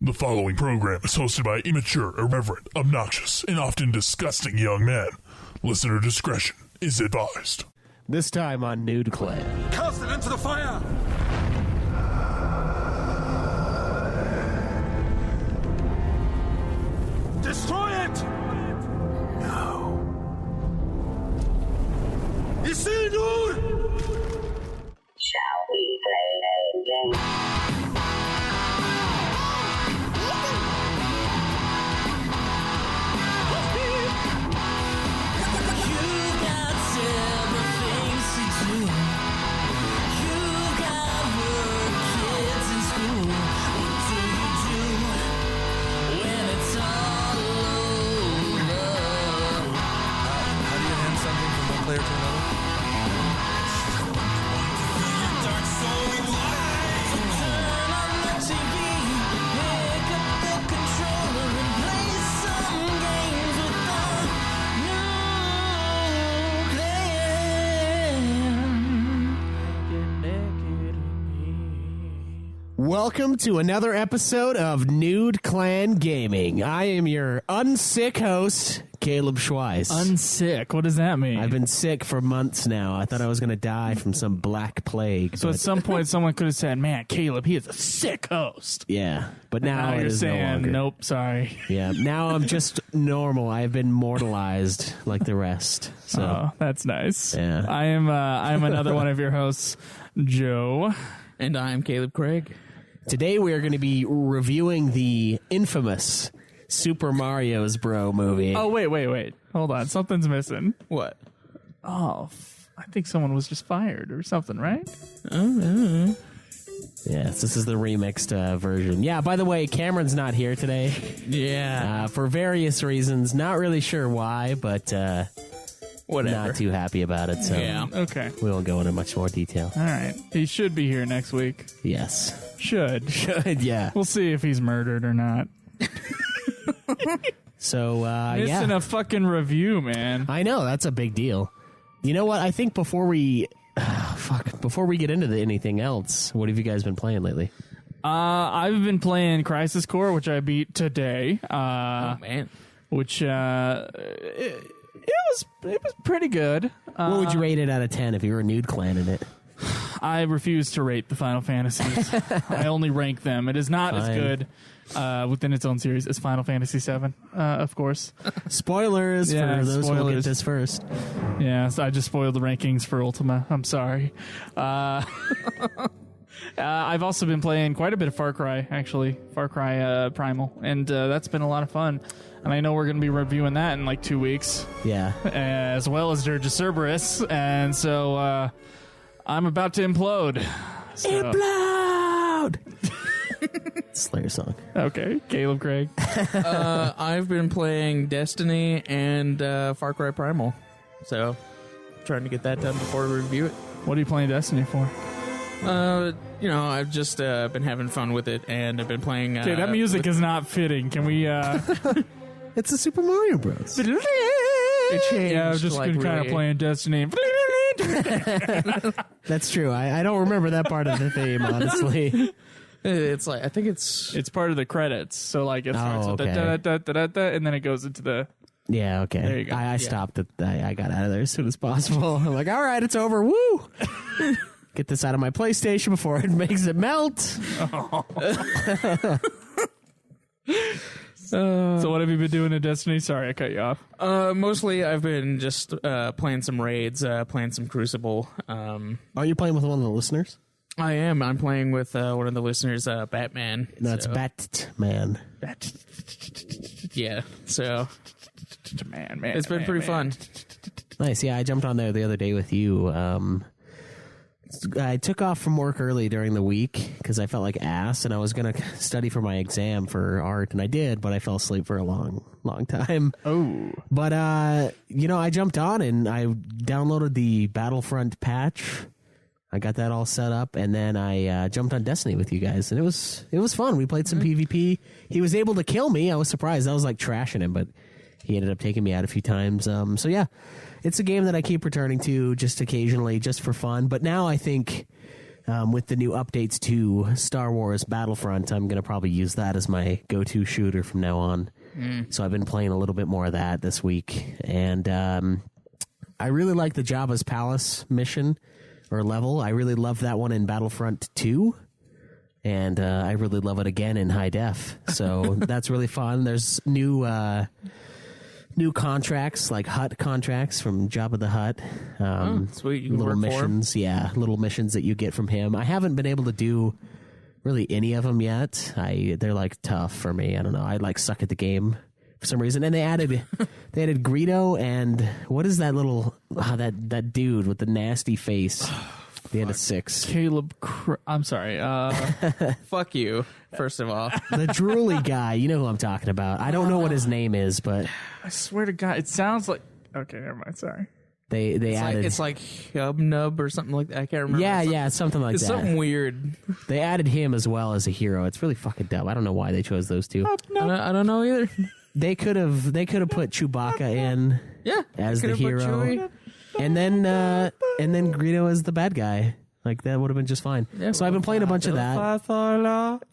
The following program is hosted by immature, irreverent, obnoxious, and often disgusting young men. Listener discretion is advised. This time on Nude Clan. Cast it into the fire! Destroy it! No. You see, dude? Shall we play a game? Player to another. Dark soul lies. Turn on the TV, pick up the controller and play some games with the Welcome to another episode of Nude Clan Gaming. I am your unsick host, Caleb Schweiss. Unsick? What does that mean? I've been sick for months now. I thought I was going to die from some black plague. So at some point someone could have said, man, Caleb, he is a sick host. Yeah, but now you're it is saying, no longer. Nope, sorry. Yeah, now I'm just normal. I have been mortalized like the rest. So Oh, that's nice. Yeah. I'm another one of your hosts, Joe. And I'm Caleb Craig. Today we are going to be reviewing the infamous Super Mario's Bro movie. Oh, wait. Hold on. Something's missing. What? Oh, I think someone was just fired or something, right? Yes, this is the remixed version. Yeah, by the way, Cameron's not here today. Yeah. For various reasons. Not really sure why, but Whatever. not too happy about it. So Yeah. Okay. we won't go into much more detail. All right. He should be here next week. Yes. Should. Yeah. We'll see if he's murdered or not. So, Missing yeah. a fucking review, man. I know, that's a big deal. You know what? I think before we get into anything else, what have you guys been playing lately? I've been playing Crisis Core, which I beat today. Oh, man. Which it was pretty good. What would you rate it out of 10 if you were a Nude Clan in it? I refuse to rate the Final Fantasies. I only rank them. It is not as Fine. good within its own series as Final Fantasy VII, of course. Spoilers Yeah, for those who will get spoilers. this first. Yeah, so I just spoiled the rankings for Ultima. I'm sorry. I've also been playing quite a bit of Far Cry, actually. Far Cry Primal. And that's been a lot of fun. And I know we're going to be reviewing that in like 2 weeks. Yeah. As well as Dirge of Cerberus. And so I'm about to implode. So, Implode! Slayer song. okay, Caleb Craig. I've been playing Destiny and Far Cry Primal. So, trying to get that done before we review it. What are you playing Destiny for? I've just been having fun with it, and I've been playing... Okay, that music is not fitting. Can we... It's the Super Mario Bros. It changed. Yeah, I was just like, kind of really. playing Destiny. That's true. I don't remember that part of the theme, honestly. It's like, I think it's... It's part of the credits. So, like, it starts with okay. da-da-da-da-da-da, and then it goes into the... Yeah, okay. There you go. I stopped it. I got out of there as soon as possible. I'm like, all right, it's over. Woo! Get this out of my PlayStation before it makes it melt. So what have you been doing in Destiny? Sorry, I cut you off. Mostly, I've been just playing some raids, playing some Crucible. Are you playing with one of the listeners? I am. I'm playing with one of the listeners, Batman. No, it's Batman. Yeah, so Man, it's been pretty fun. Nice. Yeah, I jumped on there the other day with you. I took off from work early during the week because I felt like ass, and I was going to study for my exam for art, and I did, but I fell asleep for a long time. Oh. But, I jumped on, and I downloaded the Battlefront patch. I got that all set up, and then I jumped on Destiny with you guys, and it was fun. We played some PvP. He was able to kill me. I was surprised. I was, like, trashing him, but he ended up taking me out a few times. So, yeah. It's a game that I keep returning to just occasionally, just for fun. But now I think with the new updates to Star Wars Battlefront, I'm going to probably use that as my go-to shooter from now on. So I've been playing a little bit more of that this week. And I really like the Jabba's Palace mission or level. I really love that one in Battlefront 2. And I really love it again in high def. So that's really fun. There's new contracts, like hut contracts from Jabba the Hutt. Sweet, you can little work for him. missions, little missions that you get from him. I haven't been able to do really any of them yet. They're like tough for me. I don't know. I like suck at the game for some reason. And they added Greedo and what is that little that dude with the nasty face? The end of 6. Caleb, I'm sorry. Fuck you, first of all. The drooly guy. You know who I'm talking about. I don't know what his name is, but I swear to God, it sounds like. Okay, never mind. Sorry. they added. It's like Hub Nub or something like that. I can't remember. Yeah, something like It's that. something weird. They added him as well as a hero. It's really fucking dumb. I don't know why they chose those two. I don't know either. They could have put Chewbacca in Yeah, as they the could've put hero, Chewie. and then Greedo as the bad guy. Like that would have been just fine. Yeah, So I've been playing a bunch of that.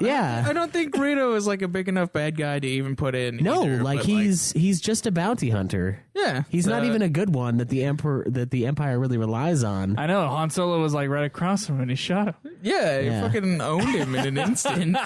Yeah. I don't think Greedo is like a big enough bad guy to even put in. No, either, like but, he's just a bounty hunter. yeah, He's not even a good one that the Empire really relies on. I know Han Solo was like right across from him and he shot him. Yeah, Yeah. you fucking owned him in an instant.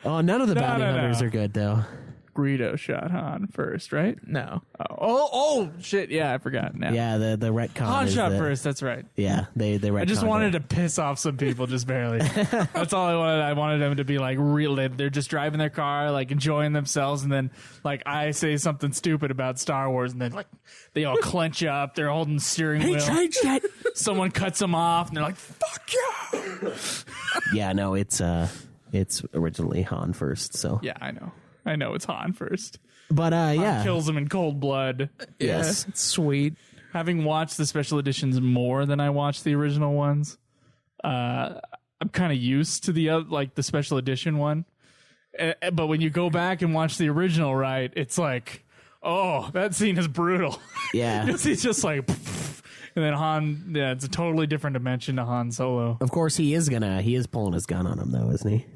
Oh, none of the bounty no. hunters are good though. Greedo shot Han first, right? No, Oh shit! Yeah, I forgot. Now. Yeah, the retcon. Han is shot that- first. That's right. Yeah, they retconned I just wanted it. to piss off some people, just barely. That's all I wanted. I wanted them to be like real. They're just driving their car, like enjoying themselves, and then like I say something stupid about Star Wars, and then like they all clench up. They're holding the steering wheel. that. Someone cuts them off, and they're like, "Fuck you!" Yeah, no, it's originally Han first. So, Yeah, I know. It's Han first. but yeah, Kills him in cold blood. yes. yeah, it's sweet. Having watched the special editions more than I watched the original ones, I'm kind of used to the special edition one. But when you go back and watch the original, right, it's like, oh, that scene is brutal. Yeah. He's just like, and then Han, yeah, it's a totally different dimension to Han Solo. Of course, he is pulling his gun on him though, isn't he?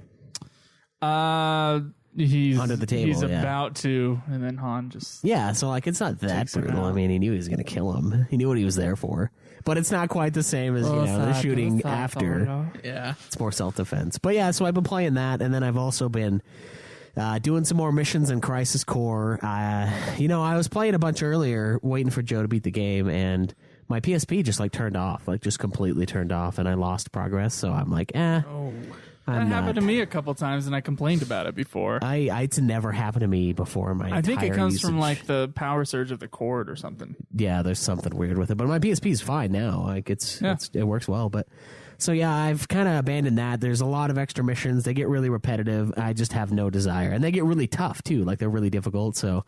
He's Under the table, He's yeah. about to, and then Han just. Yeah, so like it's not that Takes him brutal. out. I mean, he knew he was going to kill him. He knew what he was there for. But it's not quite the same as the shooting after. Yeah, It's more self-defense. But yeah, so I've been playing that, and then I've also been doing some more missions in Crisis Core. I was playing a bunch earlier, waiting for Joe to beat the game, and my PSP just turned off, just completely turned off, and I lost progress. So I'm like, That happened to me a couple times, and I complained about it before. It's never happened to me before in my I think it entire comes from usage. the power surge of the cord or something. Yeah, there's something weird with it, but my PSP is fine now. It works well. But so yeah, I've kind of abandoned that. There's a lot of extra missions. They get really repetitive. I just have no desire, and they get really tough too. They're really difficult. So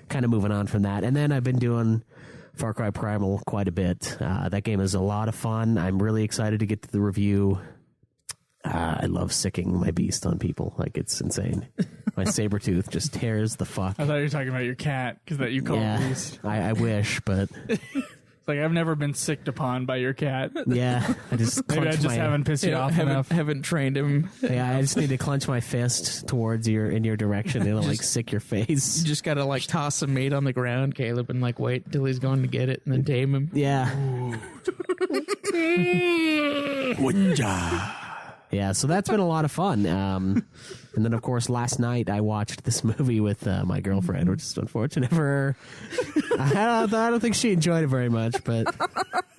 kind of moving on from that. And then I've been doing Far Cry Primal quite a bit. That game is a lot of fun. I'm really excited to get to the review. I love sicking my beast on people. It's insane. My saber tooth just tears the fuck. I thought you were talking about your cat, because that you call Yeah, beast. I wish, but It's like, I've never been sicked upon by your cat. yeah, I just Maybe I clench just haven't pissed you off enough. haven't trained him. Yeah, I just need to clench my fist towards in your direction. It'll sick your face. You just gotta toss some meat on the ground, Caleb, and wait till he's going to get it, and then tame him. Yeah. Yeah, so that's been a lot of fun. And then, of course, last night I watched this movie with my girlfriend, which is unfortunate for her. I don't think she enjoyed it very much, but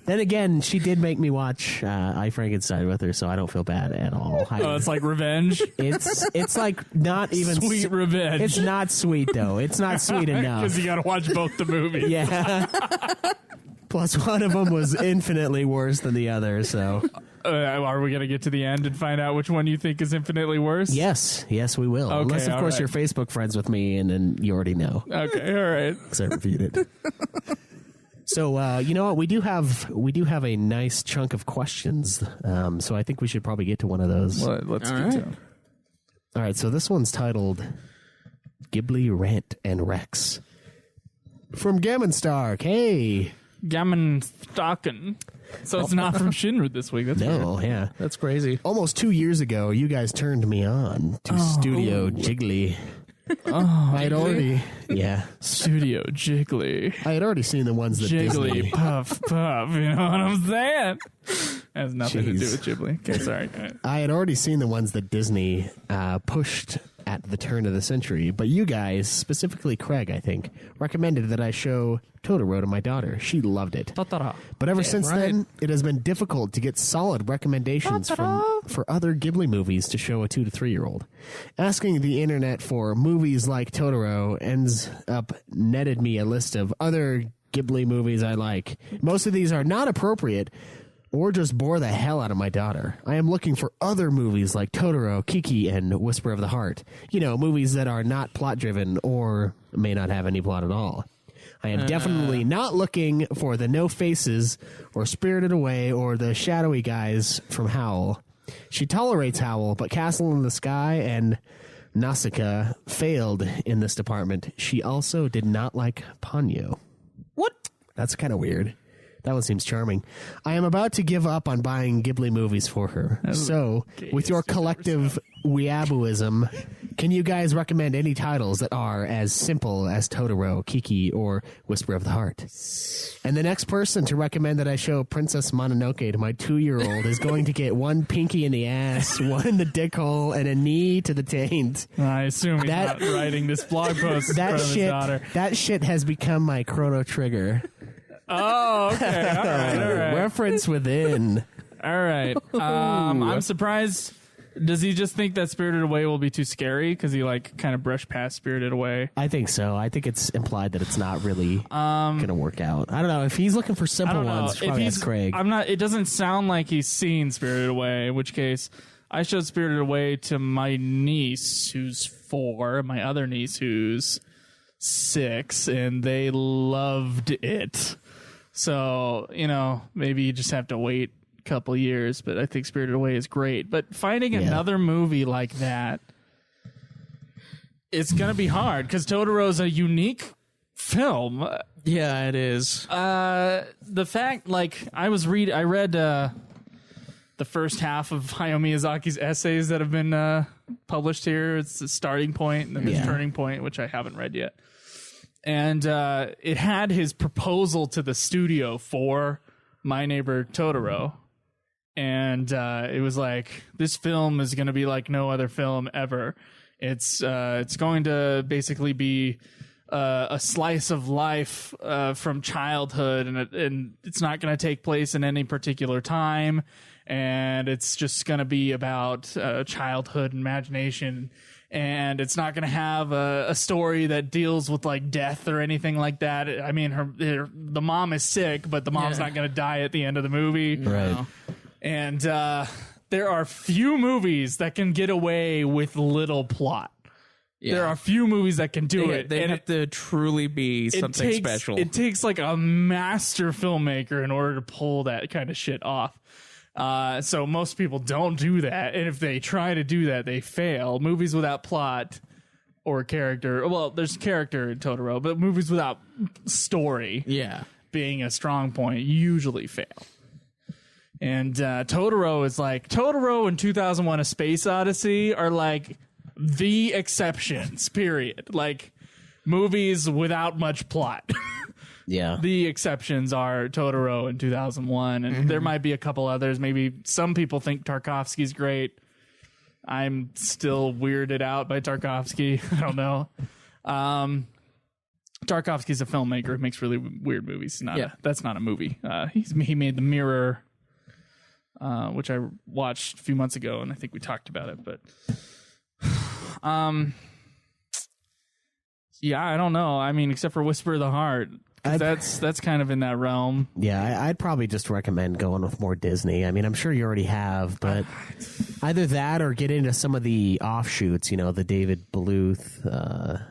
then again, she did make me watch I Frankenstein with her, so I don't feel bad at all. Oh, it's like revenge. It's not even Sweet revenge. It's not sweet though. It's not sweet enough. Because you got to watch both the movies. Yeah. Plus, one of them was infinitely worse than the other. So, Are we going to get to the end and find out which one you think is infinitely worse? yes, we will. Okay, Unless, of all course, right. you're Facebook friends with me, and then you already know Okay, all right. because I reviewed it. So, you know what? We do have a nice chunk of questions. So I think we should probably get to one of those. Let's All get right. to it. All right. So this one's titled Ghibli Rant and Rex from Gammon Stark. Hey. Gammon Stockin. So it's not from Shinru this week. That's weird. No, yeah. That's crazy. Almost 2 years ago, you guys turned me on to Studio Jiggly. I had already, Studio Jiggly. I had already seen the ones that Jiggly Disney. puff puff. You know what I'm saying? Has nothing to do Jeez. with Ghibli. Okay, sorry. I had already seen the ones that Disney pushed at the turn of the century, but you guys, specifically Craig, I think, recommended that I show Totoro to my daughter. She loved it. Totoro. But ever since right. then, it has been difficult to get solid recommendations for other Ghibli movies to show a 2 to 3 year old. Asking the internet for movies like Totoro ends up netted me a list of other Ghibli movies I like. Most of these are not appropriate or just bore the hell out of my daughter. I am looking for other movies like Totoro, Kiki, and Whisper of the Heart. You know, movies that are not plot-driven or may not have any plot at all. I am definitely not looking for the No Faces or Spirited Away or the shadowy guys from Howl. She tolerates Howl, but Castle in the Sky and Nausicaa failed in this department. She also did not like Ponyo. What? That's kind of weird. That one seems charming. I am about to give up on buying Ghibli movies for her. So, with your collective weeabooism, can you guys recommend any titles that are as simple as Totoro, Kiki, or Whisper of the Heart? And the next person to recommend that I show Princess Mononoke to my 2-year-old is going to get one pinky in the ass, one in the dick hole, and a knee to the taint. I assume he's That- not writing this blog post in front of his daughter. That shit has become my Chrono Trigger. Oh, okay. All right. Reference within. All right. I'm surprised. Does he just think that Spirited Away will be too scary? Because he like kind of brushed past Spirited Away. I think so. I think it's implied that it's not really gonna work out. I don't know if he's looking for I simple don't know. ones. Probably ask Craig. I'm not. It doesn't sound like he's seen Spirited Away. In which case, I showed Spirited Away to my niece, who's 4, my other niece, who's 6, and they loved it. So, you know, maybe you just have to wait a couple years, but I think Spirited Away is great. But finding another movie like that, it's going to be hard because Totoro's a unique film. Yeah, it is. The fact, like, I read the first half of Hayao Miyazaki's essays that have been published here. It's the starting point and then the turning point, which I haven't read yet. And it had his proposal to the studio for My Neighbor Totoro. And it was like, this film is going to be like no other film ever. It's going to basically be a slice of life from childhood, and it's not going to take place in any particular time. And it's just going to be about childhood and imagination. And it's not going to have a story that deals with like death or anything like that. I mean, the mom is sick, but the mom's not going to die at the end of the movie. Right. And there are few movies that can get away with little plot. Yeah. There are few movies that can do it. They and have to truly be something special. It takes like a master filmmaker in order to pull that kind of shit off. So most people don't do that, and if they try to do that, they fail. Movies without plot or character, well, there's character in Totoro, but movies without story being a strong point usually fail. And Totoro is like, Totoro and 2001 A Space Odyssey are like the exceptions, period. Like movies without much plot. Yeah. The exceptions are Totoro in 2001, and there might be a couple others. Maybe some people think Tarkovsky's great. I'm still weirded out by Tarkovsky. I don't know. Tarkovsky's a filmmaker who makes really weird movies. That's not a movie. He made The Mirror, which I watched a few months ago, and I think we talked about it. But yeah, I don't know. I mean, except for Whisper of the Heart. That's kind of in that realm. Yeah, I'd probably just recommend going with more Disney. I mean, I'm sure you already have, but either that or get into some of the offshoots, you know, the David Bluth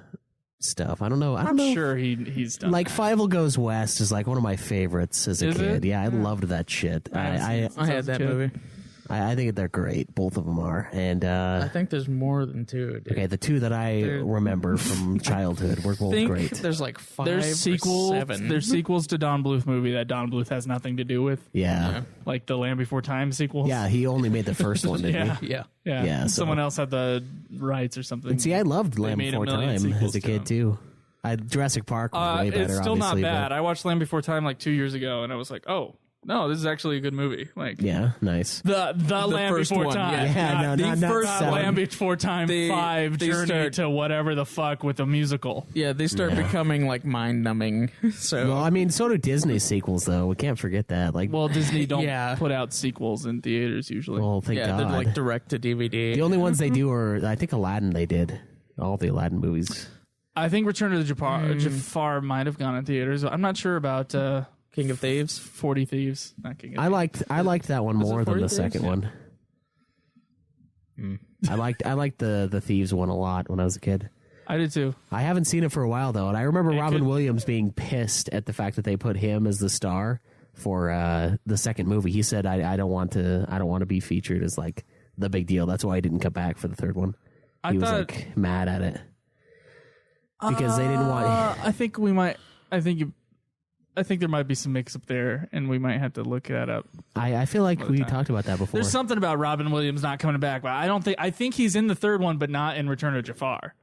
stuff. I don't know. I'm sure he's done like that. Fievel Goes West is like one of my favorites as a Is kid. it? Yeah, I loved that shit. I had that movie. I think they're great. Both of them are. And I think there's more than two. Dude. okay, the two that I remember from childhood were both great. There's like 5 There's sequels. or 7. There's sequels to Don Bluth movie that Don Bluth has nothing to do with, Yeah. like the Land Before Time sequels. Yeah, he only made the first one, didn't Yeah. he? Yeah. Yeah. so- Someone else had the rights or something. And see, I loved Land made a Before million Time sequels as a to kid, them. too. Jurassic Park was way better, It's still not obviously, bad. but- I watched Land Before Time like 2 years ago, and I was like, oh no, this is actually a good movie. Like Yeah, nice. the Land first Before one, Time. Yeah, not, no, not first seven. Land Before Time They- 5 they Journey start- to whatever the fuck with a musical. Yeah, they start becoming like mind numbing. So Well, I mean, so do Disney sequels, though. We can't forget that. Like, Well, Disney don't Yeah. put out sequels in theaters usually. thank yeah, God. they're like direct to DVD. The only ones they do are, I think, Aladdin. They did all the Aladdin movies. I think Return of the Jafar might have gone in theaters. I'm not sure about King of Thieves. 40 Thieves. Not King of I liked that one more than 40 the Thieves? second one. I liked the Thieves one a lot when I was a kid. I did too. I haven't seen it for a while though, and I remember Robin Williams being pissed at the fact that they put him as the star for the second movie. He said, "I don't want to be featured as like the big deal." That's why he didn't come back for the third one. He was like mad at it because they didn't want. I think we might. I think there might be some mix up there, and we might have to look that up. I feel like we talked about that before. There's something about Robin Williams not coming back, but I think he's in the third one, but not in Return of Jafar.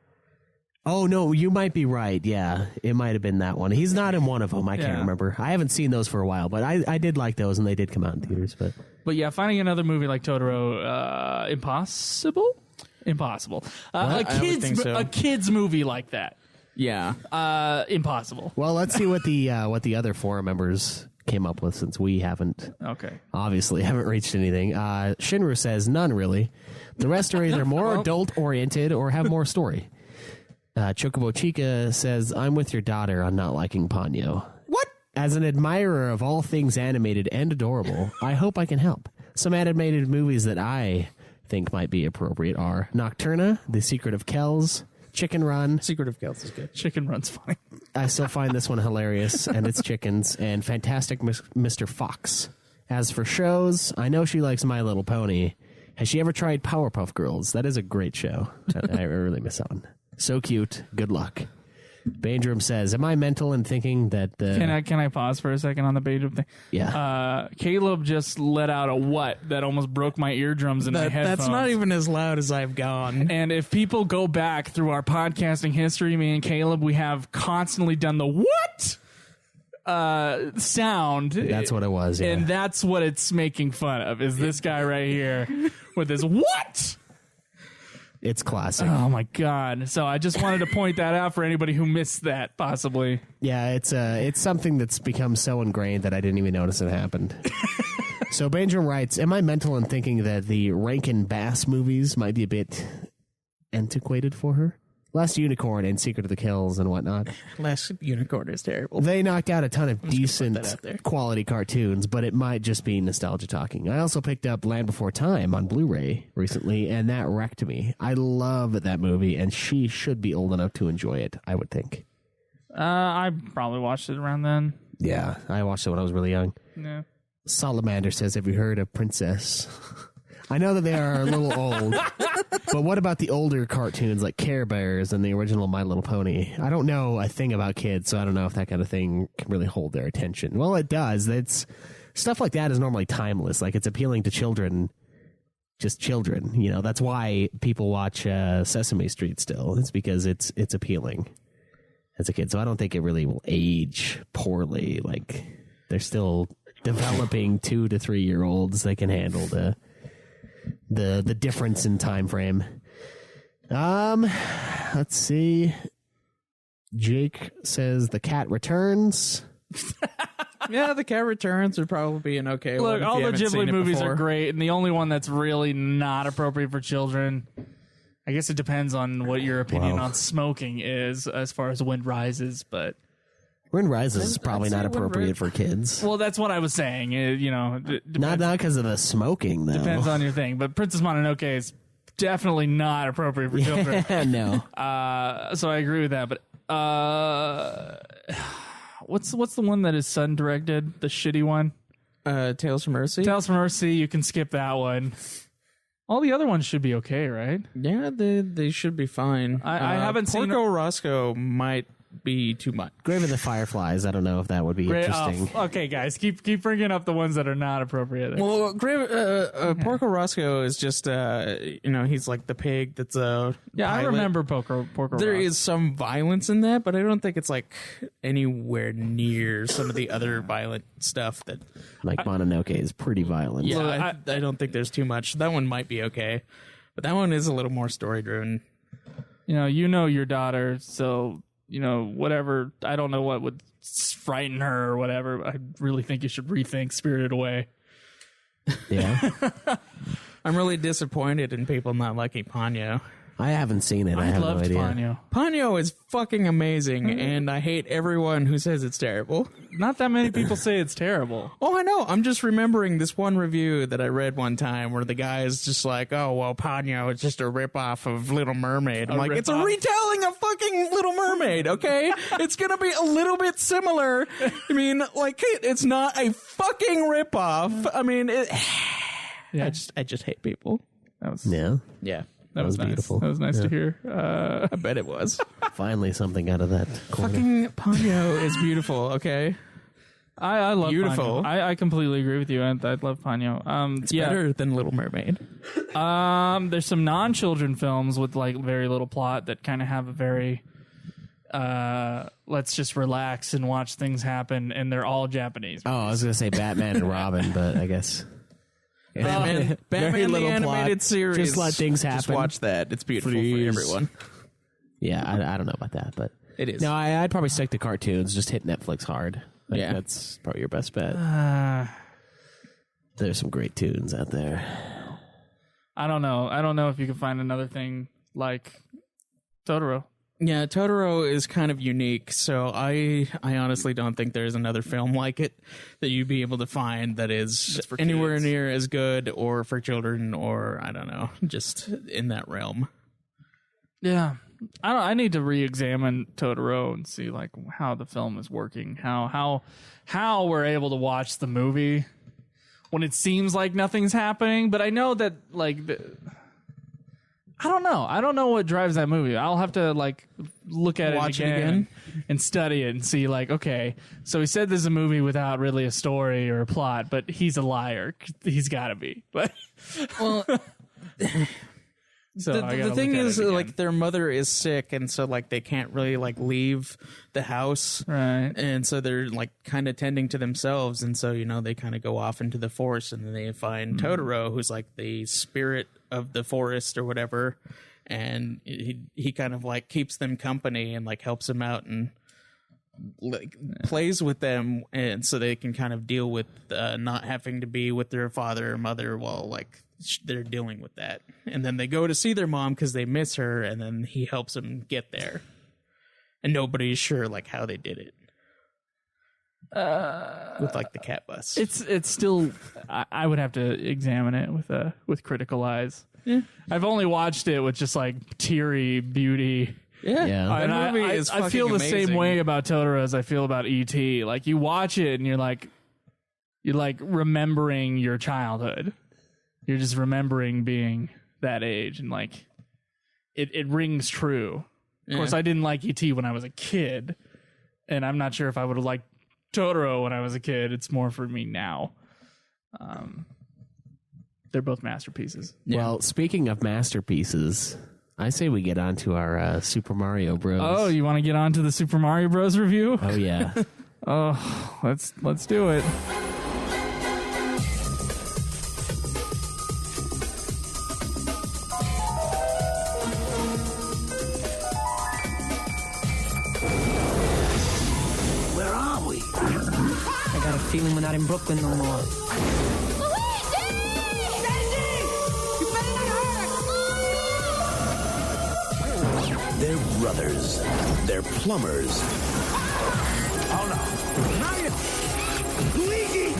Oh no, you might be right. Yeah, it might have been that one. He's not in one of them. I can't Yeah. remember. I haven't seen those for a while, but I did like those, and they did come out in theaters. But yeah, finding another movie like Totoro, impossible. I would think so. A kids movie like that, Yeah. impossible. well, let's see what the other forum members came up with, since we haven't Okay. obviously haven't reached anything. Shinru says none really. The rest are either more adult oriented or have more story. Chocobo Chica says, I'm with your daughter on not liking Ponyo. What? As an admirer of all things animated and adorable, I hope I can help. Some animated movies that I think might be appropriate are Nocturna, The Secret of Kells, Chicken Run. Secret of Kells is good. Chicken Run's funny. I still find this one hilarious, and it's chickens, and Fantastic Mr. Fox. As for shows, I know she likes My Little Pony. Has she ever tried Powerpuff Girls? That is a great show. I really miss that one. So cute. Good luck. Bandrum says, am I mental in thinking that the... Can I pause for a second on the Bandrum thing? Yeah. Caleb just let out a what that almost broke my eardrums and my headphones. That's not even as loud as I've gone. And if people go back through our podcasting history, me and Caleb, we have constantly done the what sound. That's what it was, yeah. And that's what it's making fun of, is this guy right here with his what? It's classic. Oh, my God. So I just wanted to point that out for anybody who missed that, possibly. Yeah, it's something that's become so ingrained that I didn't even notice it happened. So Bandrum writes, am I mental in thinking that the Rankin Bass movies might be a bit antiquated for her? Last Unicorn and Secret of the Kills and whatnot. Last Unicorn is terrible. They knocked out a ton of that decent out there. quality cartoons, but it might just be nostalgia talking. I also picked up Land Before Time on Blu-ray recently, and that wrecked me. I love that movie, and she should be old enough to enjoy it, I would think. I probably watched it around then. Yeah, I watched it when I was really young. Yeah. Salamander says, have you heard of Princess? I know that they are a little old, but what about the older cartoons like Care Bears and the original My Little Pony? I don't know a thing about kids, so I don't know if that kind of thing can really hold their attention. Well, it does. It's stuff like that is normally timeless. Like, it's appealing to children, just children. You know, that's why people watch Sesame Street still. It's because it's appealing as a kid. So I don't think it really will age poorly. Like, they're still developing 2 to 3 year olds. They can handle the difference in time frame. Let's see. Jake says The Cat Returns. Yeah, The Cat Returns would probably be an okay one. Look, if all you the haven't seen Ghibli it movies before. are great, and the only one that's really not appropriate for children, I guess it depends on what your opinion Wow. on smoking is as far as Wind Rises, but... Wind Rises is probably I'd say not Wind appropriate Rises. for kids. Well, that's what I was saying. You know, Not because of the smoking, though. depends on your thing. But Princess Mononoke is definitely not appropriate for children. No. So I agree with that. But what's the one that his son directed? The shitty one? Tales from Mercy. Tales from Mercy, you can skip that one. All the other ones should be okay, right? Yeah, they should be fine. I haven't seen- Porco Roscoe might be too much. Grave of the Fireflies. I don't know if that would be interesting. Okay, guys, keep bringing up the ones that are not appropriate. Well, Porco Roscoe is just he's like the pig that's a I pilot. remember Porco There Rock. is some violence in that, but I don't think it's like anywhere near some of the other violent stuff that. Like Mononoke is pretty violent. Yeah, Well, I don't think there's too much. That one might be okay, but that one is a little more story driven. You know your daughter, so whatever. I don't know what would frighten her or whatever. I really think you should rethink Spirited Away. Yeah. I'm really disappointed in people not liking Ponyo. I haven't seen it. I I have loved no idea. Ponyo. Ponyo is fucking amazing, and I hate everyone who says it's terrible. Not that many people say it's terrible. Oh, I know. I'm just remembering this one review that I read one time where the guy is just like, oh, well, Ponyo is just a ripoff of Little Mermaid. I'm like, it's a ripoff? retelling of fucking Little Mermaid, okay? It's going to be a little bit similar. I mean, like, it's not a fucking ripoff. I mean, Yeah, I just hate people. that was Yeah. Yeah. that was was nice. beautiful. That was nice to hear. I bet it was. Finally, something out of that corner. Fucking Ponyo is beautiful, okay? I love Beautiful. Ponyo. I completely agree with you. I love Ponyo. It's better than Little Mermaid. There's some non-children films with like very little plot that kind of have a very let's just relax and watch things happen, and they're all Japanese. Oh, I was gonna say Batman and Robin, but I guess Batman Very the little animated plot. series. Just let things happen. Just watch that. It's beautiful Please. for everyone. Yeah, I don't know about that, but It is. no, I'd probably stick to cartoons. Just hit Netflix hard. Like, Yeah. that's probably your best bet. There's some great tunes out there. I don't know if you can find another thing like Totoro. Yeah, Totoro is kind of unique, so I honestly don't think there's another film like it that you'd be able to find that is for anywhere kids. near as good or for children or, I don't know, just in that realm. Yeah. I need to re-examine Totoro and see like how the film is working, how we're able to watch the movie when it seems like nothing's happening. But I know that like I don't know what drives that movie. I'll have to like look at Watch it it again, again? and study it and see like, okay, so he said there's a movie without really a story or a plot, but he's a liar. He's got to be. But Well, so I the gotta thing look at is, it again. like, their mother is sick, and so, like, they can't really, like, leave the house. right. And so they're like kind of tending to themselves, and so they kind of go off into the forest, and then they find Totoro, who's like the spirit of the forest or whatever, and he kind of like keeps them company and like helps them out and like plays with them, and so they can kind of deal with not having to be with their father or mother while like they're dealing with that. And then they go to see their mom because they miss her, and then he helps them get there. And nobody's sure like how they did it. With like the cat bus. It's still I would have to examine it with critical eyes. Yeah. I've only watched it with just like teary beauty. Yeah. Yeah. That And movie I is I feel fucking the same amazing. way about Totoro as I feel about E.T. Like you watch it and you're like remembering your childhood. You're just remembering being that age, and like it rings true. Of course, I didn't like E.T. when I was a kid, and I'm not sure if I would have liked Totoro when I was a kid. It's more for me now. They're both masterpieces. Well, speaking of masterpieces, I say we get on to our Super Mario Bros. Oh, you want to get on to the Super Mario Bros. Review? Oh, yeah. Oh, let's do it. Where are we? I got a feeling we're not in Brooklyn no more. They're brothers. They're plumbers.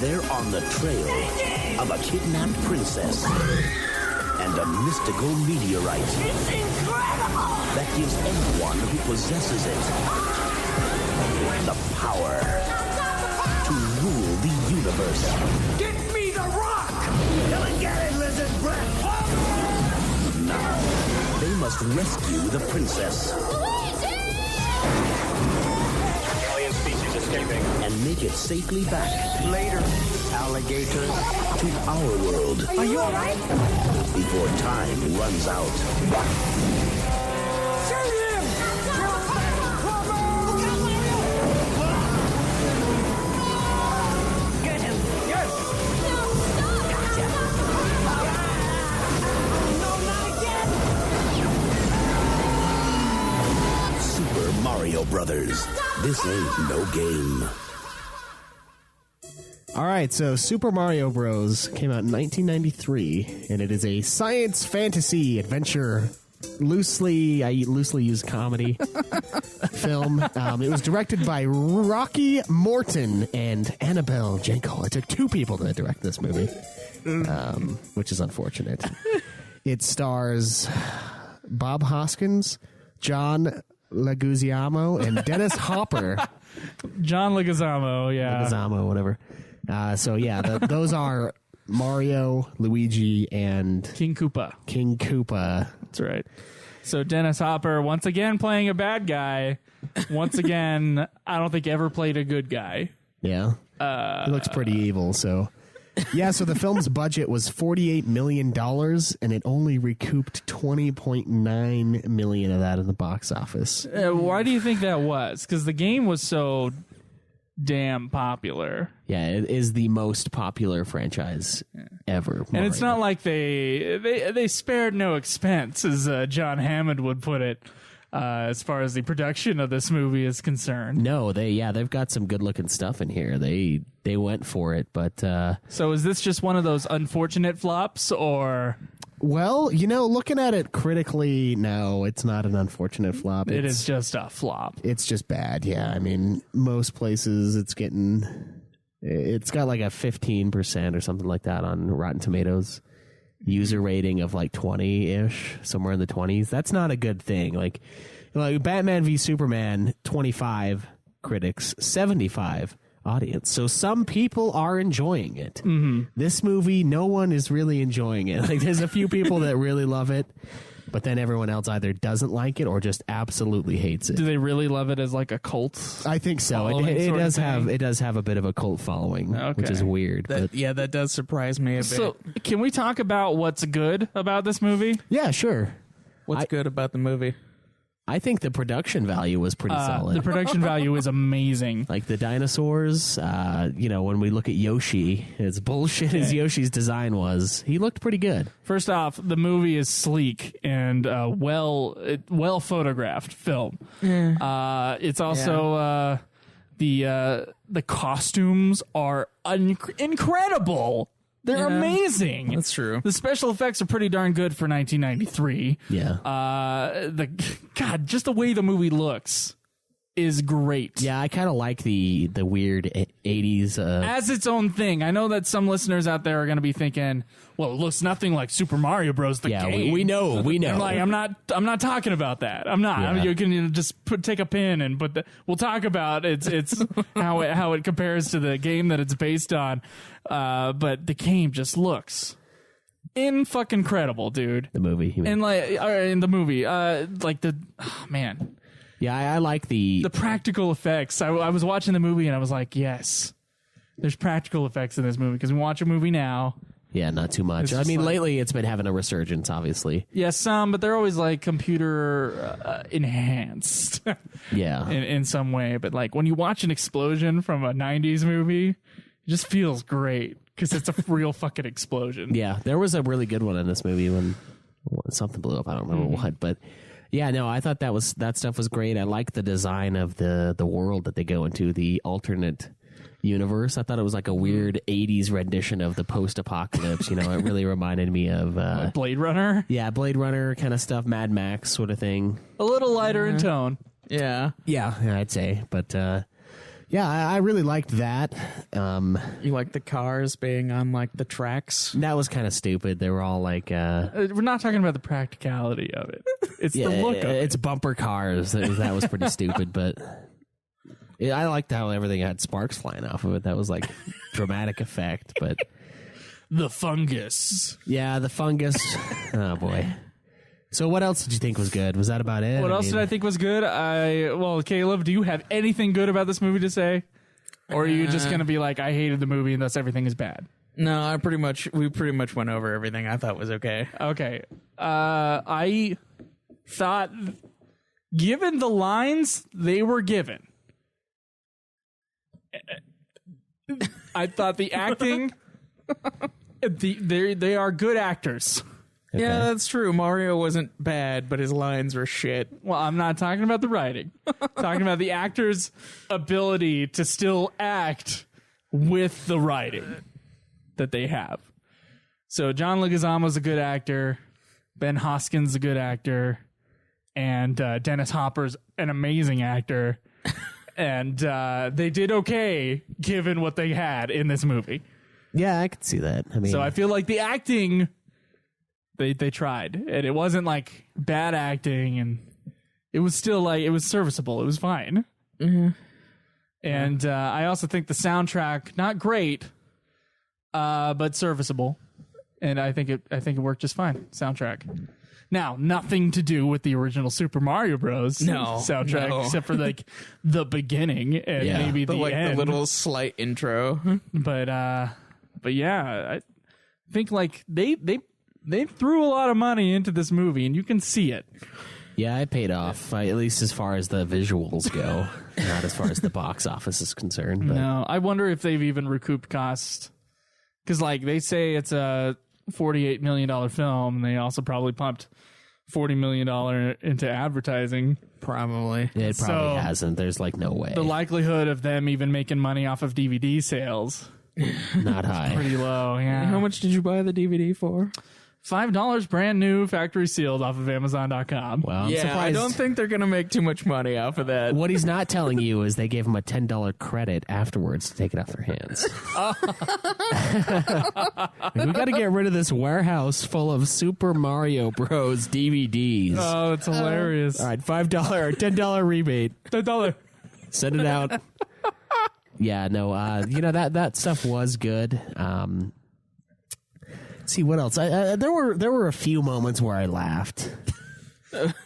They're on the trail of a kidnapped princess and a mystical meteorite. It's incredible! That gives anyone who possesses it the power to rule the universe. universe. Get me the rock! Come and get it, lizard breath! Now, they must rescue the princess. Alien species escaping. And make it safely back Later, alligator. to our world. Are you alright? Before time runs out. Get him. Super Mario Brothers. This ain't no game. All right, so Super Mario Bros. Came out in 1993, and it is a science fantasy adventure, loosely used comedy film. It was directed by Rocky Morton and Annabelle Jankel. It took two people to direct this movie, which is unfortunate. It stars Bob Hoskins, John Leguizamo, and Dennis Hopper. John Leguizamo, yeah. Leguizamo, whatever. Those are Mario, Luigi, and King Koopa. King Koopa. That's right. So Dennis Hopper, once again playing a bad guy. Once again, I don't think ever played a good guy. Yeah. He looks pretty evil, so. Yeah, so the film's budget was $48 million, and it only recouped $20.9 million of that in the box office. Why do you think that was? Because the game was so damn popular. Yeah, it is the most popular franchise ever. And it's Mario. not like they spared no expense, as John Hammond would put it, as far as the production of this movie is concerned. No, they've got some good looking stuff in here. They went for it, but So is this just one of those unfortunate flops, or well, looking at it critically, no, it's not an unfortunate flop. it is just a flop? It's just bad. Yeah, I mean, most places it's got like a 15% or something like that on Rotten Tomatoes. User rating of like 20-ish, somewhere in the 20s. That's not a good thing. Like Batman v Superman, 25 critics, 75 audience. So some people are enjoying it. Mm-hmm. This movie, no one is really enjoying it. Like there's a few people that really love it, but then everyone else either doesn't like it or just absolutely hates it. Do they really love it as like a cult? I think so. It does have a bit of a cult following, which is weird. That does surprise me a bit. So can we talk about what's good about this movie? Yeah, sure. What's good about the movie? I think the production value was pretty solid. The production value is amazing. Like the dinosaurs, when we look at Yoshi, as bullshit as Yoshi's design was, he looked pretty good. First off, the movie is sleek and well photographed film. It's also the costumes are incredible. They're amazing. That's true. The special effects are pretty darn good for 1993. Yeah. Just the way the movie looks is great. Yeah, I kind of like the weird 80s. As its own thing. I know that some listeners out there are going to be thinking, well, it looks nothing like Super Mario Bros. The game. We know. I'm like, I'm not talking about that. I'm not. Yeah. You can just take a pin and we'll talk about it's how it compares to the game that it's based on. But the game just looks fucking incredible, dude. The movie. And in the movie, man. Yeah, I like the practical effects. I was watching the movie and I was like, yes, there's practical effects in this movie, because we watch a movie now. Yeah, not too much. I mean, lately it's been having a resurgence, obviously. Yeah, some, but they're always like computer enhanced. Yeah. in some way. But like when you watch an explosion from a 90s movie, it just feels great because it's a real fucking explosion. Yeah, there was a really good one in this movie when something blew up. I don't remember what, but yeah, no, I thought that stuff was great. I like the design of the world that they go into, the alternate universe. I thought it was like a weird 80s rendition of the post-apocalypse. It really reminded me of Blade Runner. Yeah, Blade Runner kind of stuff, Mad Max sort of thing. A little lighter in tone. Yeah, I'd say, but yeah, I really liked that. you like the cars being on like the tracks? That was kind of stupid. They were all like We're not talking about the practicality of it. It's the look of it. It's bumper cars. That was pretty stupid, but I liked how everything had sparks flying off of it. That was like dramatic effect, but The fungus. yeah, the fungus. Oh boy. So what else did you think was good? Was that about it? What else did I think was good? Well, Caleb, do you have anything good about this movie to say? Or are you just going to be like, I hated the movie and thus everything is bad? No, we pretty much went over everything I thought was okay. Okay. I thought, given the lines they were given, I thought the acting, they are good actors. Okay. Yeah, that's true. Mario wasn't bad, but his lines were shit. Well, I'm not talking about the writing. I'm talking about the actor's ability to still act with the writing that they have. So John Leguizamo's a good actor. Ben Hoskins a good actor. And Dennis Hopper's an amazing actor. And they did okay given what they had in this movie. Yeah, I could see that. I mean, So I feel like the acting, they tried. And it wasn't like bad acting. And it was still like, it was serviceable. It was fine. Mm-hmm. And I also think the soundtrack, not great, but serviceable. And I think it worked just fine. Soundtrack. Now, nothing to do with the original Super Mario Bros. Soundtrack, no. except for like the beginning and Yeah. maybe But the like end. the little slight intro. But yeah, I think like they threw a lot of money into this movie, and you can see it. yeah, it paid off, at least as far as the visuals go, not as far as the box office is concerned. But No, I wonder if they've even recouped costs, because like they say it's a $48 million film, and they also probably pumped $40 million into advertising. Probably. it probably So- hasn't. There's like no way. The likelihood of them even making money off of DVD sales Not high. pretty low. Yeah, How much did you buy the DVD for? $5 brand new, factory sealed off of Amazon.com. Well, I'm yeah, surprised. I don't think they're gonna make too much money off of that. What he's not telling you is they gave him a $10 credit afterwards to take it off their hands. We got to get rid of this warehouse full of Super Mario Bros. DVDs. Oh, it's hilarious. All right, $5 or $10 rebate. $10. Send it out. Yeah, no, that stuff was good. Let's see what else. There were a few moments where I laughed.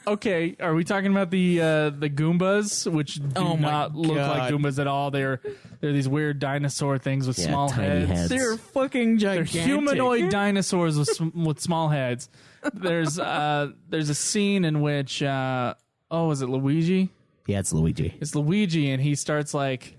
Okay, are we talking about the Goombas, which do Oh my not look like God. Goombas at all? They're these weird dinosaur things with Yeah, small tiny heads. They're fucking They're gigantic. humanoid dinosaurs with small heads. There's a scene in which is it Luigi? Yeah, it's Luigi. It's Luigi, and he starts like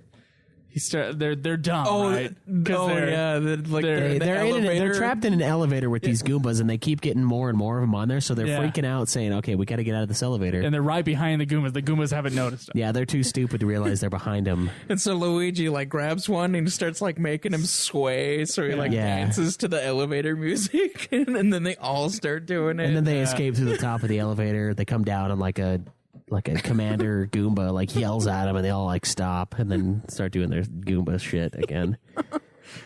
they're dumb, right? 'Cause yeah, They're trapped in an elevator with these Goombas, and they keep getting more and more of them on there. So they're Yeah. freaking out, saying, "Okay, we got to get out of this elevator." and they're right behind the Goombas. The Goombas haven't noticed them. Yeah, they're too stupid to realize they're behind him. And so Luigi like grabs one and starts like making him sway, so he like Yeah. dances to the elevator music, and then they all start doing it. And then they escape through the top of the elevator. They come down, and like a commander Goomba like yells at them, and they all like stop and then start doing their Goomba shit again.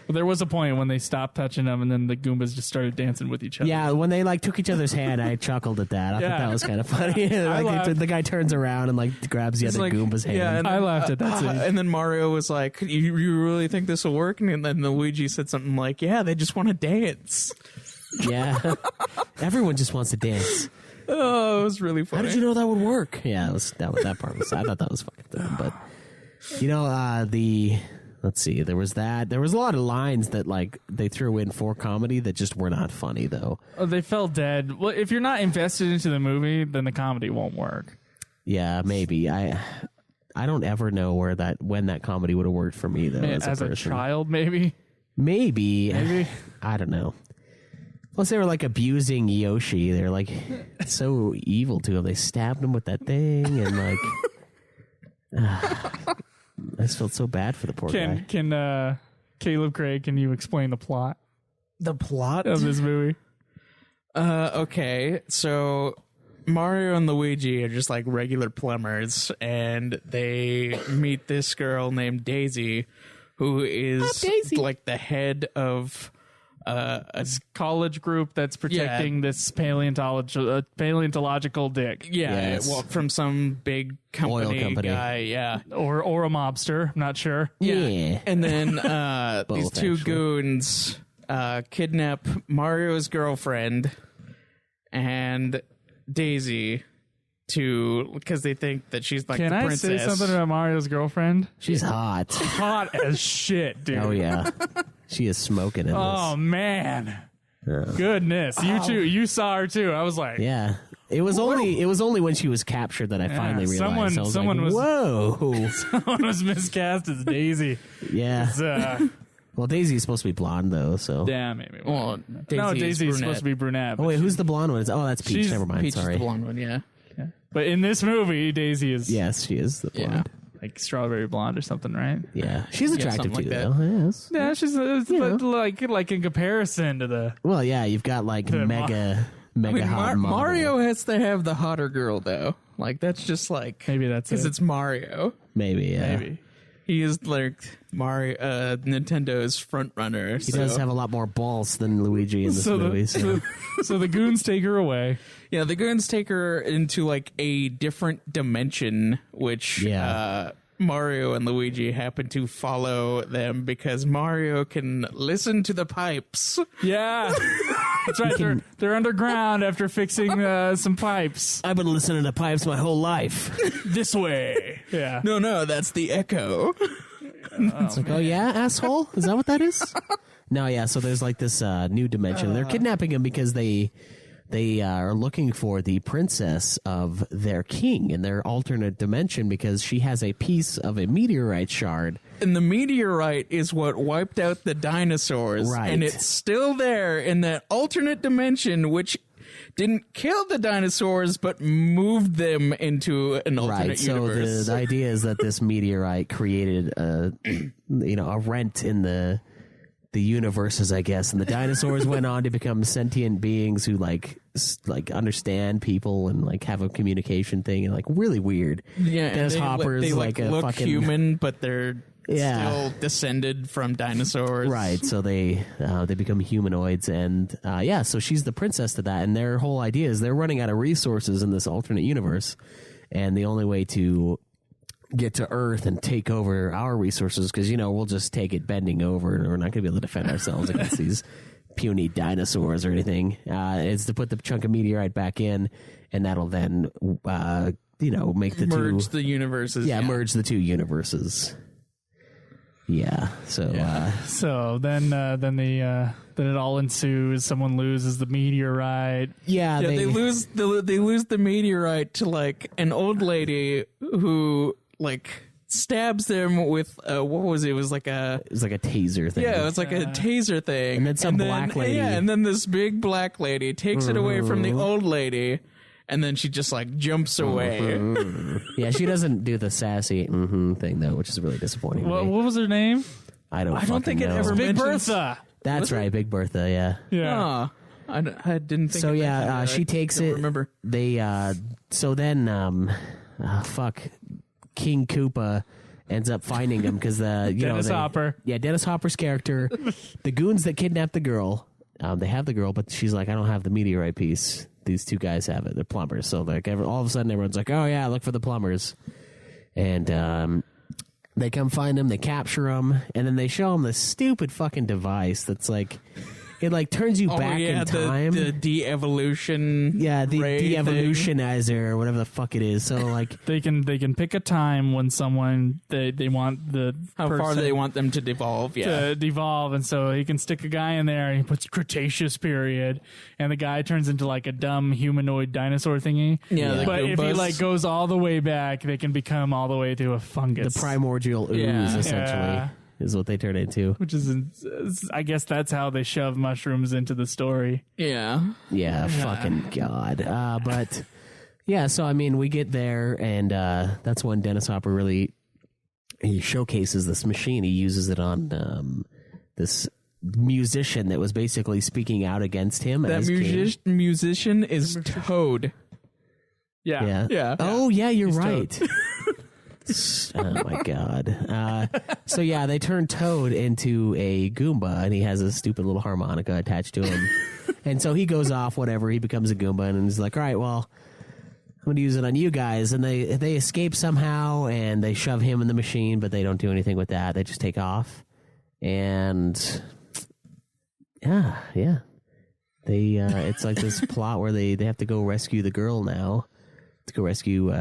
There was a point when they stopped touching them, and then the Goombas just started dancing with each other. Yeah, when they like took each other's hand, I chuckled at that. I thought that was kind of funny. laughed. The guy turns around and like grabs the other like- Goomba's hand. yeah, and I laughed at that scene. And then Mario was like, you really think this will work? And then Luigi said something like, yeah, they just want to dance. Yeah. Everyone just wants to dance. Oh, it was really How funny. did you know that would work? Yeah, that part was. I thought that was fucking dumb. But let's see. There was that. There was a lot of lines that like they threw in for comedy that just were not funny though. Oh, they fell dead. Well, if you're not invested into the movie, then the comedy won't work. Yeah, maybe. I don't ever know when that comedy would have worked for me though. As a person. child, maybe. Maybe. Maybe. I don't know. Plus, they were like abusing Yoshi. They're like so evil to him. They stabbed him with that thing, and like, I just felt so bad for the poor guy. Can Caleb Craig? Can you explain the plot The plot of this movie? Okay, so Mario and Luigi are just like regular plumbers, and they meet this girl named Daisy, who is like the head of a college group that's protecting this paleontological dick. Yes. well, from some big Oil company. guy, yeah. Or a mobster, I'm not sure. Yeah. And then these Both, two actually. goons kidnap Mario's girlfriend and Daisy because they think that she's like Can the I princess. say something about Mario's girlfriend? She's hot. Hot as shit, dude. Oh yeah, she is smoking in this. Oh man. Goodness. You too. You saw her too. I was like, Yeah, it was only when she was captured that I finally realized. someone was- whoa. someone was miscast as Daisy. Yeah. It's, Well, Daisy's supposed to be blonde though, so. yeah, maybe. Well, no, Daisy is Daisy's brunette. supposed to be brunette. Oh wait, who's the blonde one? Oh, that's Peach. She's- Never mind. Peach Sorry. is the blonde one, yeah. But in this movie, Daisy is Yes, she is the blonde. like strawberry blonde or something, right? Yeah, she's attractive something too, like though. Yes. Yeah, she's but like in comparison to the Well, yeah, you've got like The mega hot model. Mario has to have the hotter girl though. Like that's just like maybe that's because it. it's Mario. Maybe, yeah. Maybe. He is like Mario, Nintendo's front runner. He does have a lot more balls than Luigi in this movie. So the goons take her away. Yeah, the goons take her into like a different dimension, which Mario and Luigi happen to follow them because Mario can listen to the pipes. Yeah, that's right. They're underground after fixing some pipes. I've been listening to pipes my whole life. This way. Yeah. No, that's the echo. It's like, oh yeah, asshole? Is that what that is? No, yeah. So there's like this new dimension. They're kidnapping him because they are looking for the princess of their king in their alternate dimension because she has a piece of a meteorite shard. And the meteorite is what wiped out the dinosaurs. Right. And it's still there in that alternate dimension, which didn't kill the dinosaurs, but moved them into an alternate Right. So universe. the idea is that this meteorite created a rent in the universes, I guess, and the dinosaurs went on to become sentient beings who like understand people and like have a communication thing and like really weird. Yeah, and Dennis Hopper's they like a look fucking human, but they're Yeah. still descended from dinosaurs. right. So they become humanoids, and so she's the princess to that. And their whole idea is they're running out of resources in this alternate universe, and the only way to get to Earth and take over our resources, because we'll just take it bending over, and we're not going to be able to defend ourselves against these puny dinosaurs or anything. Is to put the chunk of meteorite back in, and that'll then make the Merge two the universes. merge the two universes. Yeah. So So then it all ensues. Someone loses the meteorite. Yeah, they lose the meteorite to like an old lady who like stabs them with what was it? It was like a taser thing. Yeah, it was like a taser thing. And then some black lady- Yeah, and then this big black lady takes it away from the old lady, and then she just like jumps away. Yeah, she doesn't do the sassy thing though, which is really disappointing. to What me. was her name? I don't think it know. ever Big mentions- Bertha. That's right, Big Bertha. Yeah. Yeah. I didn't think. So of yeah, that. she takes don't it. Remember? They so then King Koopa ends up finding him because Dennis Hopper. Yeah, Dennis Hopper's character, the goons that kidnapped the girl. They have the girl, but she's like, I don't have the meteorite piece. These two guys have it. They're plumbers. So like all of a sudden, everyone's like, oh yeah, look for the plumbers, and they come find him. They capture him, and then they show him this stupid fucking device that's like. It like turns you back in time. The de-evolution. Yeah, the ray thing. de-evolutionizer or whatever the fuck it is. So like They can pick a time when someone they want the How far person they want them to devolve. Yeah. to devolve, and so he can stick a guy in there and he puts Cretaceous period, and the guy turns into like a dumb humanoid dinosaur thingy. Yeah, the but if he Goombas. like goes all the way back, they can become all the way to a fungus. the primordial ooze, Yeah. essentially, Yeah. is what they turn into. which is, I guess that's how they shove mushrooms into the story. Yeah. Yeah, fucking god. But yeah, so I mean, we get there, and that's when Dennis Hopper really he showcases this machine. He uses it on this musician that was basically speaking out against him. That as king. musician is Toad. Yeah. Yeah. Oh yeah, you're right. Oh my god. So yeah, they turn Toad into a Goomba, and he has a stupid little harmonica attached to him. And so he goes off, whatever. He becomes a Goomba, and he's like, "All right, well, I'm going to use it on you guys." And they escape somehow, and they shove him in the machine, but they don't do anything with that. They just take off, and yeah. They it's like this plot where they have to go rescue the girl now, to go rescue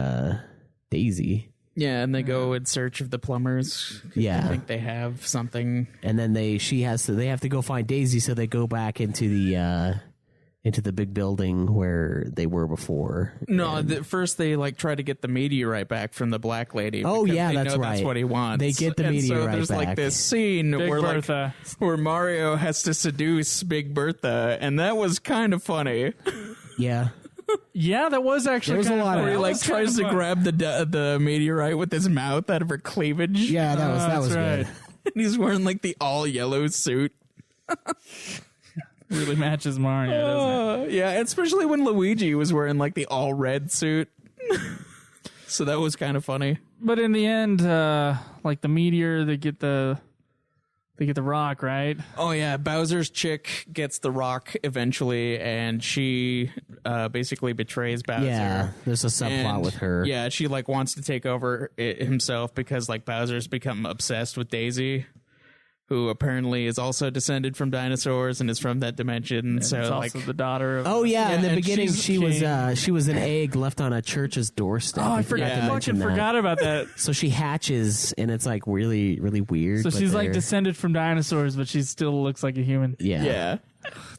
Daisy. Yeah, and they go in search of the plumbers. Yeah. I think they have something. And then they have to go find Daisy, so they go back into the big building where they were before. No, first they like try to get the meteorite back from the black lady. Oh because yeah, they that's know right. That's what he wants. They get the and meteorite so there's back. like this scene Big where Bertha. where Mario has to seduce Big Bertha, and that was kind of funny. Yeah. Yeah, that was actually There's a kind of lot of- fun. Where he That like was tries kind to of fun. grab the meteorite with his mouth out of her cleavage. Yeah, that was That's good. right. And he's wearing like the all yellow suit. Really matches Mario, doesn't it? Yeah, especially when Luigi was wearing like the all red suit. So that was kind of funny. But in the end, like the meteor, they get the rock, right? Oh yeah, Bowser's chick gets the rock eventually, and she basically betrays Bowser. Yeah, there's a subplot And, with her. Yeah, she like wants to take over it himself because like Bowser's become obsessed with Daisy, who apparently is also descended from dinosaurs and is from that dimension. So It's like, also the daughter of. Oh yeah, in the and beginning she's she was king. she was an egg left on a church's doorstep. Oh, I forgot forgot. to I mention fucking that. forgot about that. So she hatches, and it's like really, really weird. So but she's like they're- descended from dinosaurs, but she still looks like a human. yeah. yeah.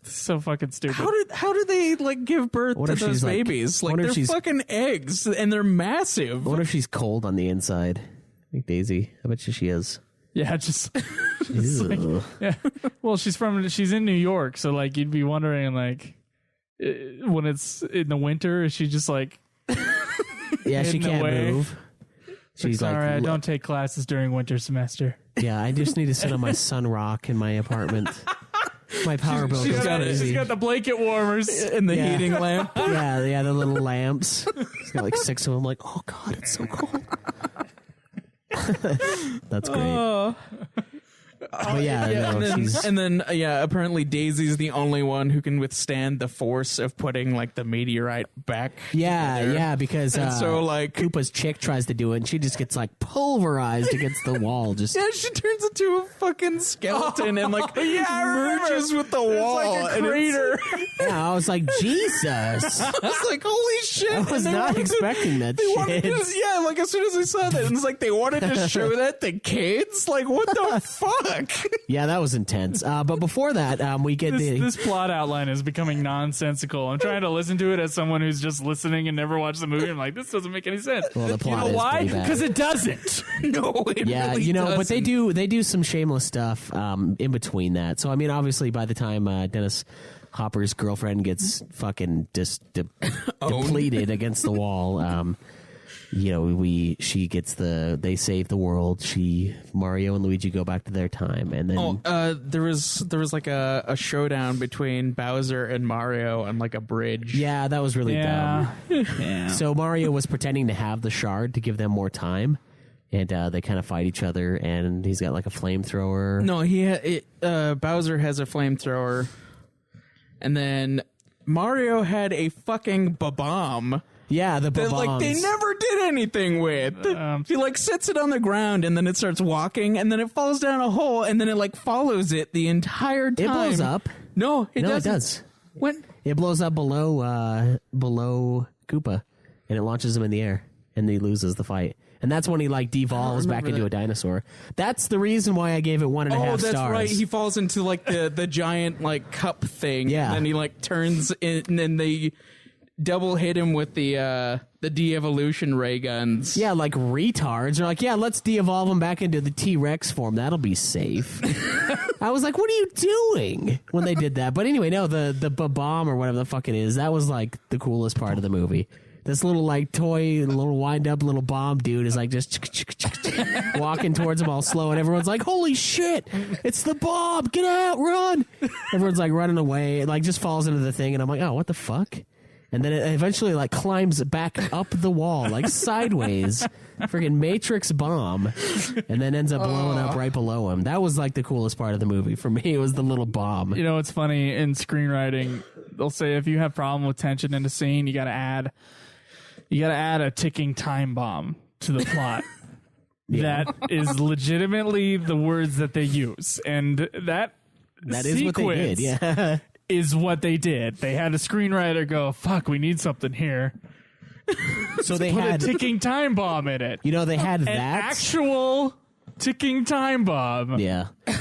It's so fucking stupid. How did they like give birth What to if those she's, like- babies? Like what if they're she's- fucking eggs and they're massive. What if she's cold on the inside, like Daisy? I bet she is. Yeah, just Ew. yeah. Well, she's in New York, so like you'd be wondering like when it's in the winter, is she just like Yeah, she hidden can't away? move. She's sorry, I like, don't take classes during winter semester. yeah, I just need to sit on my sun rock in my apartment. My power bill goes crazy. She's got the blanket warmers. in the Yeah. heating lamp? Yeah, the little lamps. She's got like 6 of them. Like, oh god, it's so cold. That's great. But yeah, no, and then apparently Daisy's the only one who can withstand the force of putting like the meteorite back. together. yeah, because And so like Koopa's chick tries to do it, and she just gets like pulverized against the wall. Just yeah, she turns into a fucking skeleton and like merges with the wall. like a and crater. yeah, I was like, Jesus. I was like, holy shit! I was And they not wanted to- expecting that They wanted shit. to, yeah, like as soon as I saw that, and it's like they wanted to show that to kids. Like, what the fuck? Yeah, that was intense. But before that, we get This plot outline is becoming nonsensical. I'm trying to listen to it as someone who's just listening and never watched the movie. I'm like, this doesn't make any sense. Well, the You plot know is why? pretty bad. Because it doesn't. No, it Yeah, really but they doesn't. do some shameless stuff in between that. So I mean, obviously, by the time Dennis Hopper's girlfriend gets fucking depleted against the wall, she gets they save the world. Mario and Luigi go back to their time, and then there was like a showdown between Bowser and Mario on like a bridge. yeah, that was really Yeah. dumb. So Mario was pretending to have the shard to give them more time. And they kind of fight each other, and he's got like a flamethrower. No, Bowser has a flamethrower, and then Mario had a fucking bomb Yeah, the that like they bombs. never did anything with. He like sets it on the ground, and then it starts walking, and then it falls down a hole, and then it like follows it the entire time. It blows up. No, it No, doesn't. it does. When? It blows up below Koopa, and it launches him in the air, and he loses the fight. And that's when he like devolves back into a dinosaur. That's the reason why I gave it 1.5 Oh, that's stars. right. He falls into like the giant like cup thing. Yeah. And then he like turns in, and then they double hit him with the de-evolution ray guns. Yeah, like retards. They're like, yeah, let's de-evolve him back into the T-Rex form. That'll be safe. I was like, what are you doing when they did that? But anyway, no, the bomb or whatever the fuck it is, that was like the coolest part of the movie. This little like toy, little wind up little bomb dude is like just walking towards him all slow, and everyone's like, holy shit, it's the bomb, get out, run. Everyone's like running away, it like just falls into the thing, and I'm like, oh, what the fuck? And then it eventually like climbs back up the wall, like sideways, freaking Matrix bomb, and then ends up blowing up right below him. That was like the coolest part of the movie for me. It was the little bomb. You know, it's funny in screenwriting. They'll say if you have problem with tension in a scene, you got to add a ticking time bomb to the plot. That is legitimately the words that they use, and that is what they did. Yeah. Is what they did. They had a screenwriter go, fuck, we need something here. So they Put had a ticking time bomb in it. You know, they had An that actual ticking time bomb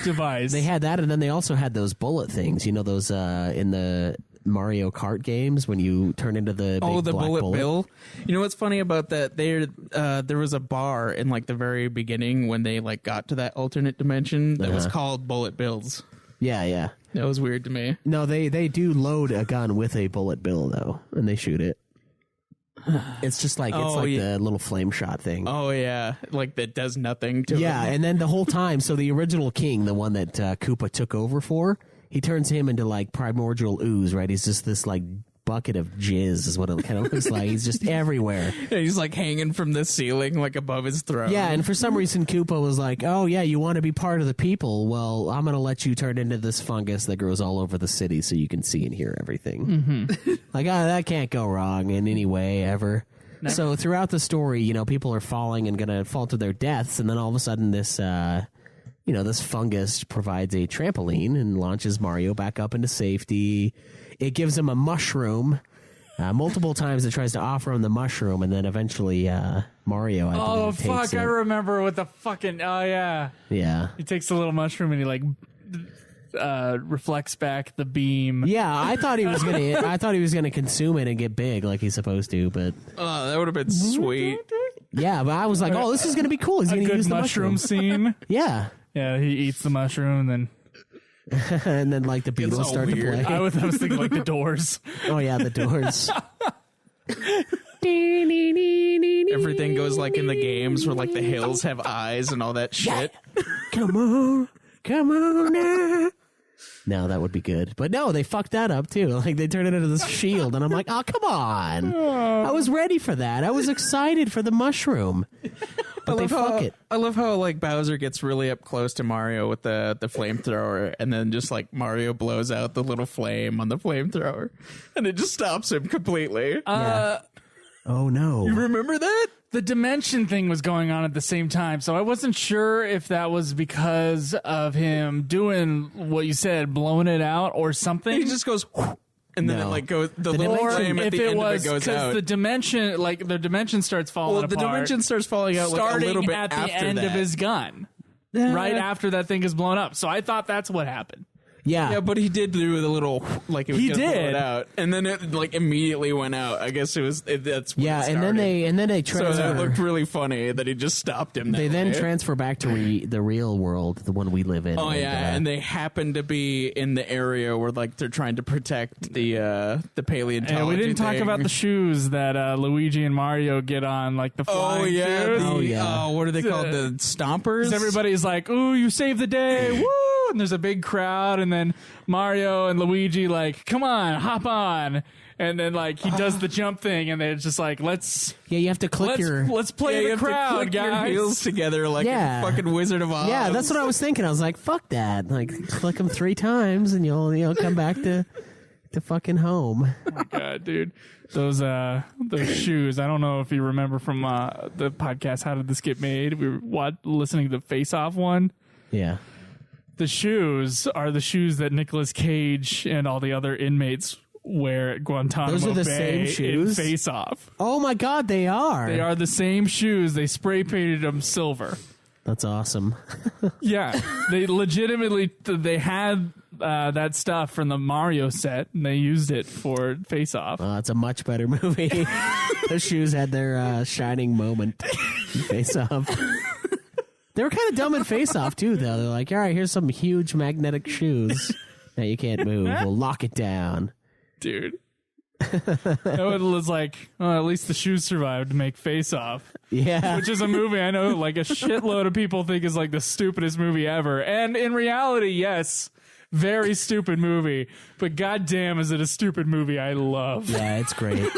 device. They had that, and then they also had those bullet things. You know, those in the Mario Kart games when you turn into the big the black bullet bill. You know what's funny about that? There was a bar in like the very beginning when they like got to that alternate dimension that was called Bullet Bills. Yeah. That was weird to me. No, they do load a gun with a bullet bill though, and they shoot it. It's just like the little flame shot thing. Oh yeah, like that does nothing to Yeah, him. and then the whole time, so the original king, the one that Koopa took over for, he turns him into like primordial ooze, right? He's just this like bucket of jizz is what it kind of looks like. He's just everywhere. Yeah, he's like hanging from the ceiling like above his throne. Yeah, and for some reason Koopa was like, oh yeah, you want to be part of the people? Well, I'm going to let you turn into this fungus that grows all over the city so you can see and hear everything. Mm-hmm. Like, that can't go wrong in any way ever. No. So throughout the story, you know, people are falling and going to fall to their deaths, and then all of a sudden this this fungus provides a trampoline and launches Mario back up into safety. It gives him a mushroom. Multiple times it tries to offer him the mushroom, and then eventually Mario, I believe, takes it. I remember with the fucking... Oh, yeah. Yeah. He takes the little mushroom and he, like, reflects back the beam. Yeah, I thought he was gonna consume it and get big like he's supposed to, but... Oh, that would have been sweet. Yeah, but I was like, oh, this is gonna be cool. He's a gonna good use the mushroom scene. Yeah. Yeah, he eats the mushroom and then... And then, like, the Beatles start to play. I was thinking, like, the Doors. Oh, yeah, the Doors. Everything goes like in the games where, like, the hills have eyes and all that shit. Come on now. No, that would be good. But no, they fucked that up, too. Like, they turned it into this shield, and I'm like, oh, come on. I was ready for that. I was excited for the mushroom. But they fuck it. I love how like Bowser gets really up close to Mario with the flamethrower, and then just like Mario blows out the little flame on the flamethrower, and it just stops him completely. Oh no! You remember that? The dimension thing was going on at the same time, so I wasn't sure if that was because of him doing what you said, blowing it out or something. He just goes. And then it like goes the little or flame at if the it end was of it goes out. the dimension, like the dimension starts falling apart. The dimension starts falling out like a little bit at the after end that. of his gun, right after that thing is blown up. So I thought that's what happened. Yeah, but he did do the little like it was gonna blow it out, and then it like immediately went out. I guess that's when it and then they transfer. So that looked really funny that he just stopped him. They then transfer back to the real world, the one we live in. Oh and they happen to be in the area where like they're trying to protect the paleontology. And we didn't talk thing. about the shoes that Luigi and Mario get on, like the flying shoes. What are they called? The stompers. Everybody's like, "Ooh, you saved the day!" Woo! And there's a big crowd, and then Mario and Luigi like, "Come on, hop on!" And then like he does the jump thing, and they're just like, "Let's you have to click let's play the crowd, guys." Your heels together like a fucking Wizard of Oz. Yeah, that's what I was thinking. I was like, "Fuck that!" Like, click them 3 times, and you'll come back to fucking home. Oh my god, dude. Those shoes. I don't know if you remember from the podcast. How did this get made? We were listening to the Face Off one. Yeah. The shoes are the shoes that Nicolas Cage and all the other inmates wear at Guantanamo Those are the Bay same shoes? in Face Off. Oh my god, they are. They are the same shoes. They spray painted them silver. That's awesome. Yeah, they legitimately they had that stuff from the Mario set, and they used it for Face Off. It's a much better movie. Those shoes had their shining moment in Face Off. They were kind of dumb in Face Off, too, though. They're like, all right, here's some huge magnetic shoes that you can't move. We'll lock it down. Dude. It was like, oh, at least the shoes survived to make Face Off. Yeah. Which is a movie I know like a shitload of people think is like the stupidest movie ever. And in reality, yes, Very stupid movie, but goddamn, is it a stupid movie I love. Yeah, it's great.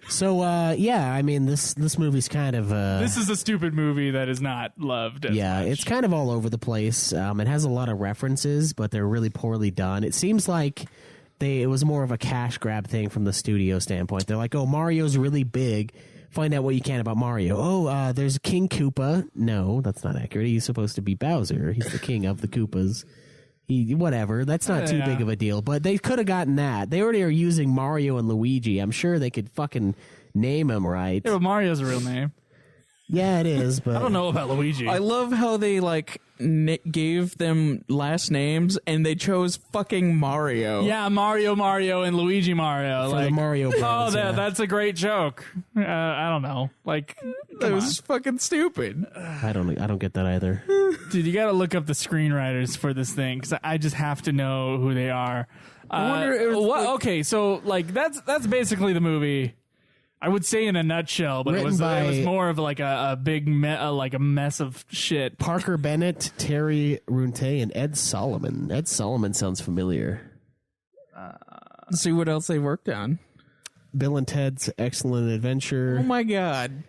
So, yeah, I mean, this movie's kind of... This is a stupid movie that is not loved as much. it's kind of all over the place. It has a lot of references, but they're really poorly done. It seems like it was more of a cash grab thing from the studio standpoint. They're like, oh, Mario's really big. Find out what you can about Mario. Oh, there's King Koopa. No, that's not accurate. He's supposed to be Bowser. He's the king of the Koopas. Whatever. That's not too big of a deal. But they could have gotten that. They already are using Mario and Luigi. I'm sure they could fucking name him right. Yeah, but Mario's a real name. Yeah, it is. But I don't know about Luigi. I love how they gave them last names and they chose fucking Mario. Yeah, Mario, and Luigi Mario. For the Mario Bros, oh, yeah. that's a great joke. I don't know. Like, That was fucking stupid. I don't get that either. dude, you got to look up the screenwriters for this thing because I just have to know who they are. I wonder if okay, so that's basically the movie. I would say in a nutshell, but it was more of like a big like a mess of shit. Parker Bennett, Terry Runte, and Ed Solomon. Ed Solomon sounds familiar. Let's see what else they worked on. Bill and Ted's Excellent Adventure. Oh my god.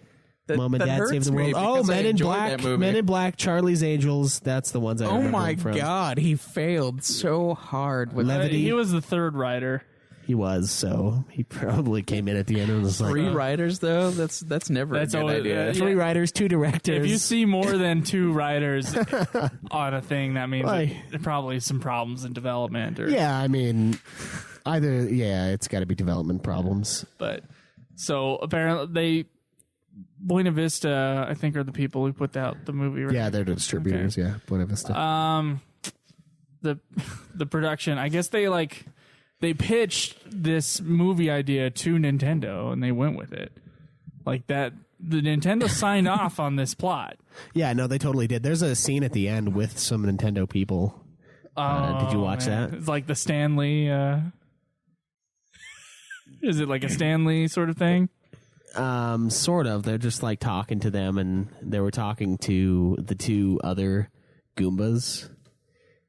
Mom and Dad Save the World. Oh, Men in Black. Men in Black, Charlie's Angels. That's the ones I remember. Oh my from. god, he failed so hard with Levity. He was the third writer. He was, so he probably came in at the end and was like, Three writers though. That's never a good idea. 3 writers, 2 directors. If you see more than 2 writers on a thing, that means that probably some problems in development. Or, yeah, I mean, it's got to be development problems. But so apparently Buena Vista, I think, are the people who put out the movie. Right? Yeah, they're the distributors. Okay. Yeah, Buena Vista. The production, I guess they pitched this movie idea to Nintendo and they went with it. Like that, the Nintendo signed off on this plot. Yeah, no, they totally did. There's a scene at the end with some Nintendo people. Did you watch that? It's like the Stanley. Is it like a Stanley sort of thing? Sort of. They're just like talking to them, and they were talking to the 2 other Goombas.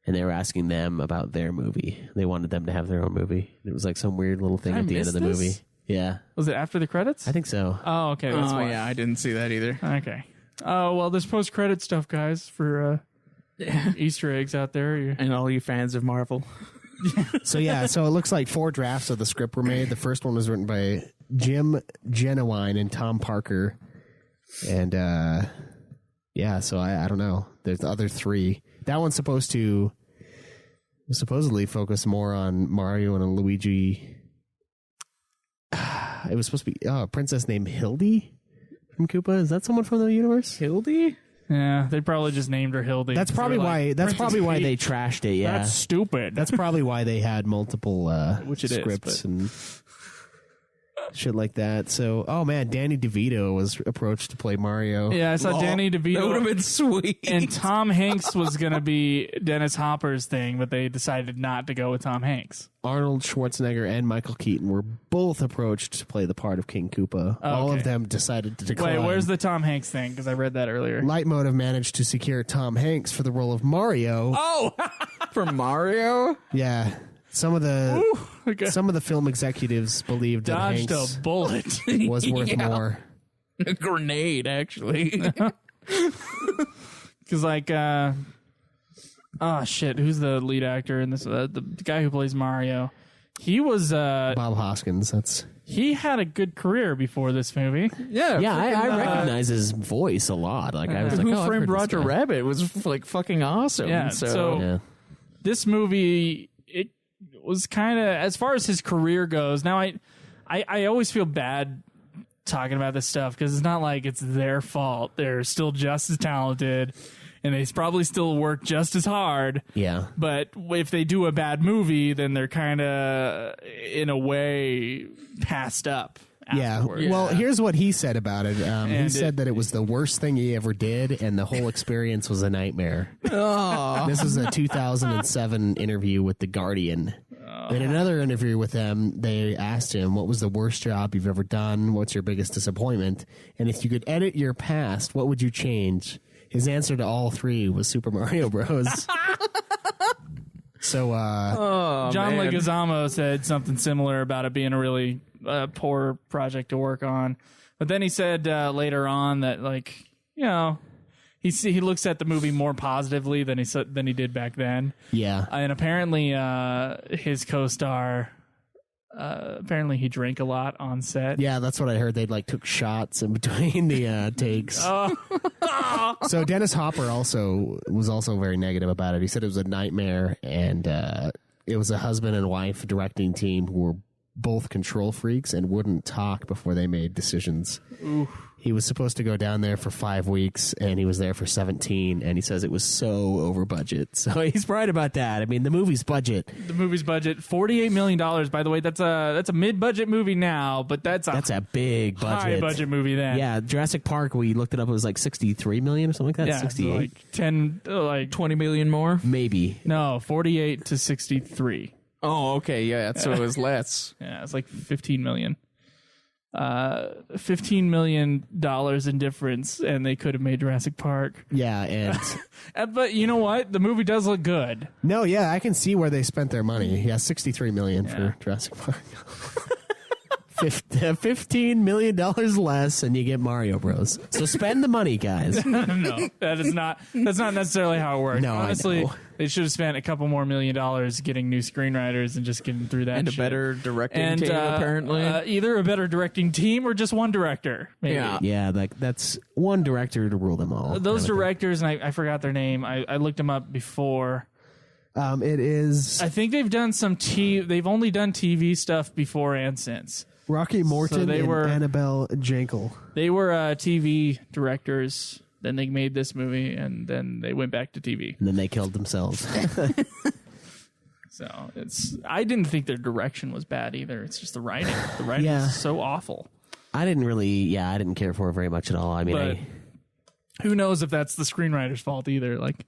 And they were asking them about their movie. They wanted them to have their own movie. It was like some weird little thing at the end of the movie. Yeah. Was it after the credits? I think so. Oh, okay. That's why. Yeah, I didn't see that either. Okay. Oh, well, there's post-credit stuff, guys, for Easter eggs out there. And all you fans of Marvel. So it looks like 4 drafts of the script were made. The first one was written by Jim Genuine and Tom Parker. And, so I don't know. There's the other 3. That one's supposedly focus more on Mario and Luigi. It was supposed to be a princess named Hildy from Koopa. Is that someone from the universe? Hildy? Yeah, they probably just named her Hildy. That's probably why. That's probably why they trashed it. Yeah, that's stupid. That's probably why they had multiple which it scripts is, and shit like that. So, oh man, Danny DeVito was approached to play Mario. Yeah, I saw Danny DeVito. That would have been sweet. And Tom Hanks was going to be Dennis Hopper's thing, but they decided not to go with Tom Hanks. Arnold Schwarzenegger and Michael Keaton were both approached to play the part of King Koopa. All of them decided to decline. Wait, where's the Tom Hanks thing? Because I read that earlier. Leitmotiv managed to secure Tom Hanks for the role of Mario. Oh, for Mario? Yeah. Some of the film executives believed that Dodged Hanks a bullet. was worth more. A grenade, actually. Because shit, who's the lead actor in this? The guy who plays Mario. He was Bob Hoskins. He had a good career before this movie. Yeah, I recognize his voice a lot. Like I was like, Who Framed Roger Rabbit was like fucking awesome. Yeah, so this movie, it was kind of, as far as his career goes. Now I always feel bad talking about this stuff because it's not like it's their fault. They're still just as talented. And they probably still work just as hard. Yeah. But if they do a bad movie, then they're kind of, in a way, passed up. Afterwards. Yeah. Well, here's what he said about it. He said that it was the worst thing he ever did, and the whole experience was a nightmare. Oh. This was a 2007 interview with The Guardian. In another interview with them, they asked him, what was the worst job you've ever done? What's your biggest disappointment? And if you could edit your past, what would you change? His answer to all 3 was Super Mario Bros. So, John man. Leguizamo said something similar about it being a really poor project to work on. But then he said later on that, like, you know, he looks at the movie more positively than he did back then. yeah. And apparently his co-star, apparently he drank a lot on set. Yeah, that's what I heard. They like took shots in between the takes. So Dennis Hopper was also very negative about it. He said it was a nightmare, and it was a husband and wife directing team who were both control freaks and wouldn't talk before they made decisions. Ooh. He was supposed to go down there for 5 weeks, and he was there for 17, and he says it was so over budget. So he's right about that. I mean, the movie's budget, $48 million. By the way, that's a mid-budget movie now, but that's a big budget. high-budget movie then. Yeah, Jurassic Park, we looked it up, it was like 63 million or something like that. Yeah, 68, like 20 million more. maybe. no, 48 to 63. Oh, okay, yeah. So it was less. Yeah, it's like 15 million. $15 million in difference, and they could have made Jurassic Park. Yeah, and But you know what? The movie does look good. no, yeah, I can see where they spent their money. Yeah, 63 million for Jurassic Park. $15 million less, and you get Mario Bros. So spend the money, guys. No, that's not necessarily how it works. No, I honestly, know. they should have spent a couple more $1 million getting new screenwriters and just getting through that. And a shit. better directing And, team, apparently. either a better directing team or just one director. Maybe. Yeah. Yeah, that's one director to rule them all. Those kind of directors, and I forgot their name. I looked them up before. thing. It is I think they've done some They've only done TV stuff before and since. Rocky Morton they and were- Annabelle Jankel. They were TV directors. Then they made this movie, and then they went back to TV. And then they killed themselves. So I didn't think their direction was bad either. It's just the writing. The writing Yeah. is so awful. I didn't care for it very much at all. I mean, But who knows if that's the screenwriter's fault either? Like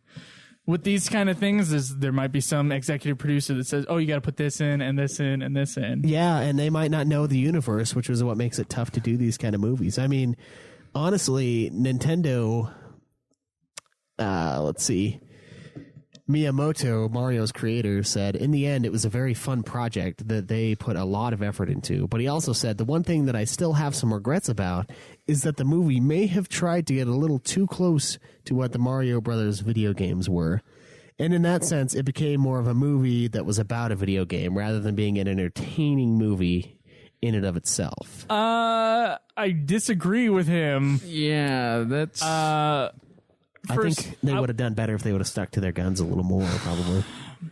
with these kind of things, there might be some executive producer that says, "Oh, you got to put this in and this in and this in." yeah, and they might not know the universe, which is what makes it tough to do these kind of movies. I mean, honestly, Nintendo, let's see, Miyamoto, Mario's creator, said in the end it was a very fun project that they put a lot of effort into. But he also said the one thing that I still have some regrets about is that the movie may have tried to get a little too close to what the Mario Brothers video games were. And in that sense, it became more of a movie that was about a video game rather than being an entertaining movie in and of itself. I disagree with him. Yeah, that's. I think they would have done better if they would have stuck to their guns a little more, probably.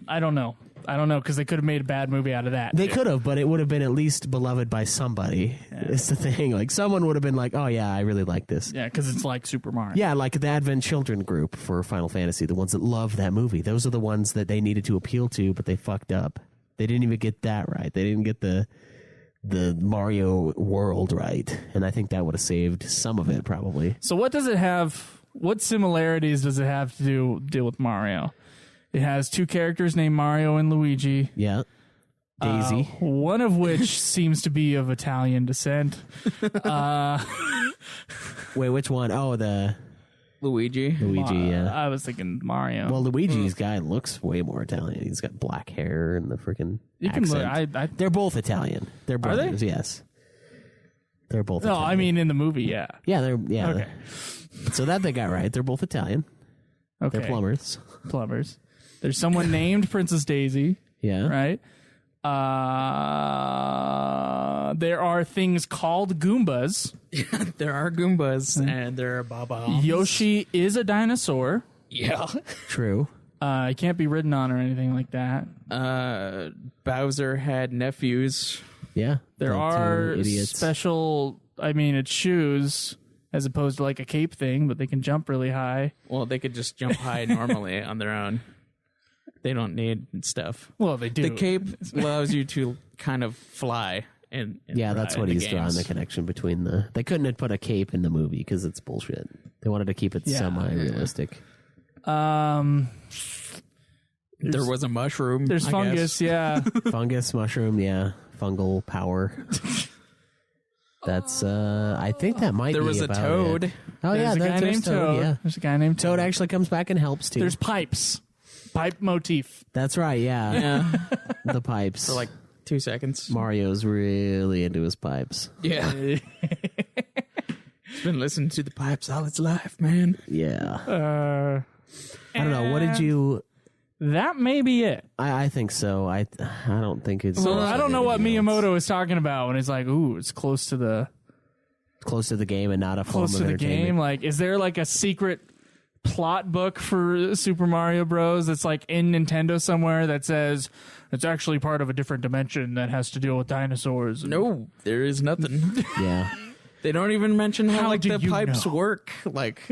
I don't know because they could have made a bad movie out of that. They could have, but it would have been at least beloved by somebody. It's the thing. Like, someone would have been like, oh, yeah, I really like this. Yeah, because it's like Super Mario. Yeah, like the Advent Children group for Final Fantasy, the ones that love that movie. Those are the ones that they needed to appeal to, but they fucked up. They didn't even get that right. They didn't get the Mario world right. And I think that would have saved some of it, probably. So what does it have? What similarities does it have to deal with Mario? It has two characters named Mario and Luigi. Yeah. Daisy. One of which seems to be of Italian descent. Wait, which one? Oh, the Luigi. Luigi, yeah. I was thinking Mario. Well, Luigi's guy looks way more Italian. He's got black hair and the freaking accent. They're both Italian. They're Are they? brothers, yes. They're both no, Italian. I mean in the movie, yeah. Yeah, yeah. Okay. So that they got right. They're both Italian. Okay. They're plumbers. Plumbers. There's someone named Princess Daisy, Yeah. right? There are things called Goombas. There are Goombas and there are Baba. Yoshi is a dinosaur. Yeah. True. It can't be ridden on or anything like that. Bowser had nephews. Yeah. There the two are idiots. special, it's shoes as opposed to like a cape thing, but they can jump really high. Well, they could just jump high normally on their own. They don't need stuff. Well, they do. The cape allows you to kind of fly. Yeah, that's what he's drawing the connection between the. They couldn't have put a cape in the movie because it's bullshit. They wanted to keep it semi-realistic. There was a mushroom. There's I fungus, guess. yeah. Fungus, mushroom, yeah. Fungal power. That's, I think that might There be was a about toad. it. Oh, There's yeah, a guy there's named Toad. Yeah. There's a guy named Toad Toad. actually comes back and helps, too. There's pipes. pipe motif. That's right, yeah. Yeah. The pipes. For like 2 seconds. Mario's really into his pipes. Yeah. He's been listening to the pipes all its life, man. Yeah. I don't know. What did you... That may be it. I think so. I don't think it's... So I don't know what Miyamoto is talking about when he's like, ooh, it's close to the game and not a form close of to the entertainment. game. Like, is there like a secret plot book for Super Mario Bros. That's like in Nintendo somewhere that says it's actually part of a different dimension that has to deal with dinosaurs? No, there is nothing. Yeah. They don't even mention how like do the you pipes know? work. Like,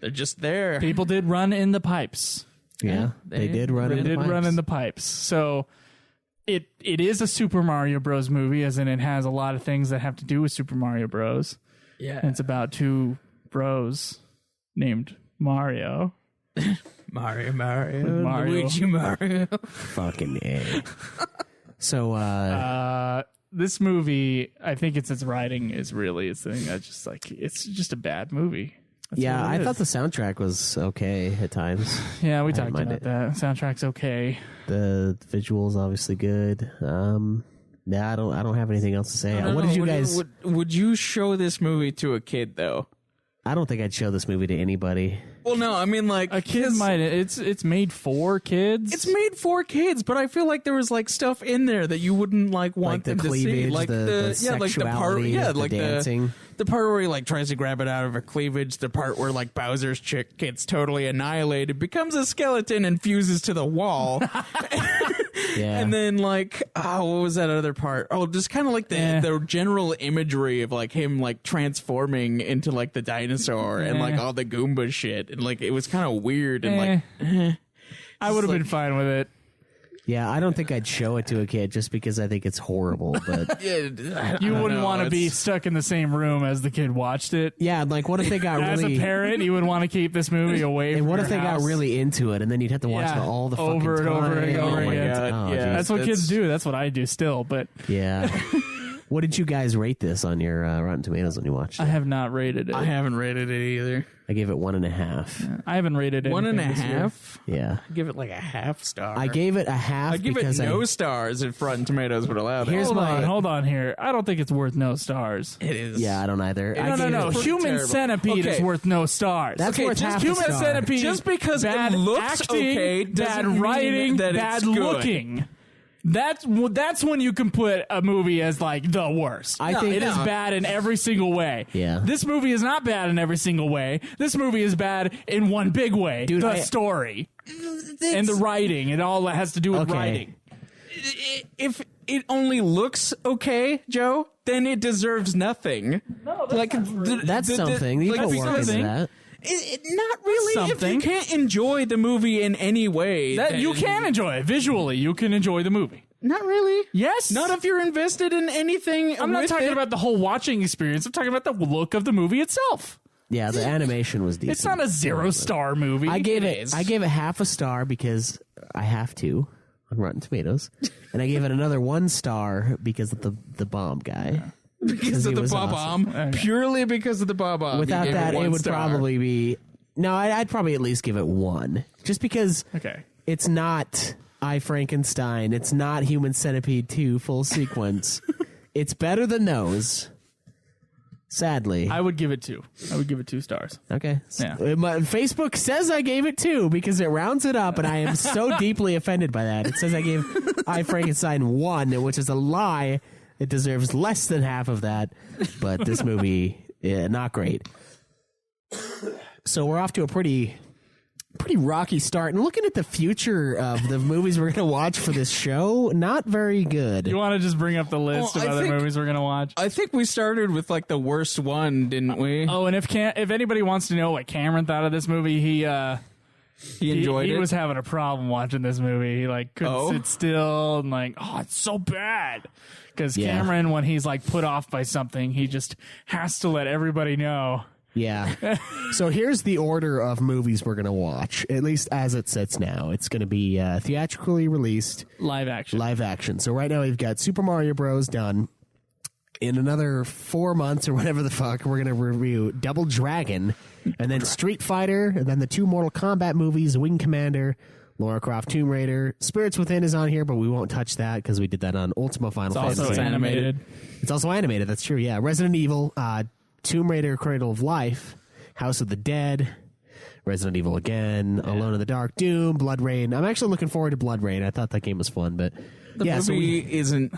they're just there. People did run in the pipes. Yeah. They did run They in the did pipes. run in the pipes. So it is a Super Mario Bros. Movie, as in it has a lot of things that have to do with Super Mario Bros. Yeah. And it's about two bros named Mario. Mario, Mario. Luigi Mario. Fucking A. So, This movie, I think its writing is really its thing. That's just like, it's just a bad movie. That's yeah, what it I is. thought the soundtrack was okay at times. Yeah, we I talked mind about it. that. Soundtrack's okay. The visuals obviously good. Yeah, I don't have anything else to say. What did you guys? Would you show this movie to a kid though? I don't think I'd show this movie to anybody. Well, no, I mean like A kid might. It's made for kids. It's made for kids, but I feel like there was like stuff in there that you wouldn't like want Like the them to see, cleavage, like the yeah, like the part, sexuality, yeah, the like dancing. the part where he like tries to grab it out of her cleavage, the part where like Bowser's chick gets totally annihilated, becomes a skeleton and fuses to the wall. Yeah, And then like, what was that other part? Oh, just kind of like the general imagery of like him like transforming into like the dinosaur and like all the Goomba shit, and like it was kind of weird and like. I would have been fine with it. yeah. I don't think I'd show it to a kid just because I think it's horrible. But You wouldn't want to be stuck in the same room as the kid watched it. yeah, like what if they got As really? a parent, you would want to keep this movie away And from what your if they house. got really into it, and then you'd have to watch Yeah, it all the over fucking and over time? and over Oh my again. God. Yeah, Oh, yeah. geez. That's what kids do. That's what I do still. But Yeah. What did you guys rate this on your Rotten Tomatoes when you watched I it? have not rated it. I haven't rated it either. I gave it 1.5. I haven't rated it. 1.5. Yeah. Give it like a half star. I gave it a half I'd give it because no stars if Rotten Tomatoes would allow that. Here's Hold on here. I don't think it's worth no stars. It is. Yeah, I don't either. I No. gave it- pretty Human terrible. Centipede is Okay. worth no stars. That's worth half a Human star. Centipede. Just because it bad looks acting, okay bad doesn't mean writing, that it's bad good. looking. That's when you can put a movie as like the worst. I think- it is bad in every single way. Yeah. This movie is not bad in every single way. This movie is bad in one big way. Dude, the story and the writing. It all has to do with Okay. writing. If it only looks okay, Joe, then it deserves nothing. No, like That's something. You like, put work into something. that. Not really. Something. If you can't enjoy the movie in any way, That you then- can enjoy it visually. You can enjoy the movie. Not really. Yes. Not if you're invested in anything. I'm not with talking it. about the whole watching experience. I'm talking about the look of the movie itself. Yeah, the animation was decent. It's not a 0-star movie. I gave It it. is. I gave it half a star because I have to on Rotten Tomatoes, and I gave it another 1 star because of the bomb guy. because he of the was bomb, awesome. purely because of the bomb. Without that, it would star. probably be. No, I'd probably at least give it 1, just because Okay. it's not I Frankenstein. It's not Human Centipede 2 full sequence. It's better than those. Sadly. I would give it 2. I would give it 2 stars. Okay. Yeah. Facebook says I gave it 2 because it rounds it up, and I am so deeply offended by that. It says I gave I Frankenstein 1, which is a lie. It deserves less than half of that, but this movie, not great. So we're off to a pretty rocky start. And looking at the future of the movies we're going to watch for this show, not very good. You want to just bring up the list Well, of I other think- movies we're going to watch? I think we started with like the worst one, didn't we? Oh, and if anybody wants to know what Cameron thought of this movie, he enjoyed he it. was having a problem watching this movie. He like couldn't sit still and like, oh, it's so bad. Because Yeah. Cameron, when he's like put off by something, he just has to let everybody know. Yeah. So here's the order of movies we're going to watch, at least as it sits now. It's going to be theatrically released Live action. live action. So right now we've got Super Mario Bros. done. in another 4 months or whatever the fuck, we're going to review Double Dragon, and then Street Fighter, and then the 2 Mortal Kombat movies, Wing Commander, Lara Croft Tomb Raider. Spirits Within is on here, but we won't touch that because we did that on Ultima Final Fantasy. Also animated. It's also animated, that's true, yeah. Resident Evil, Tomb Raider, Cradle of Life, House of the Dead, Resident Evil again, Alone in the Dark, Doom, Blood Rain. I'm actually looking forward to Blood Rain. I thought that game was fun, but The movie isn't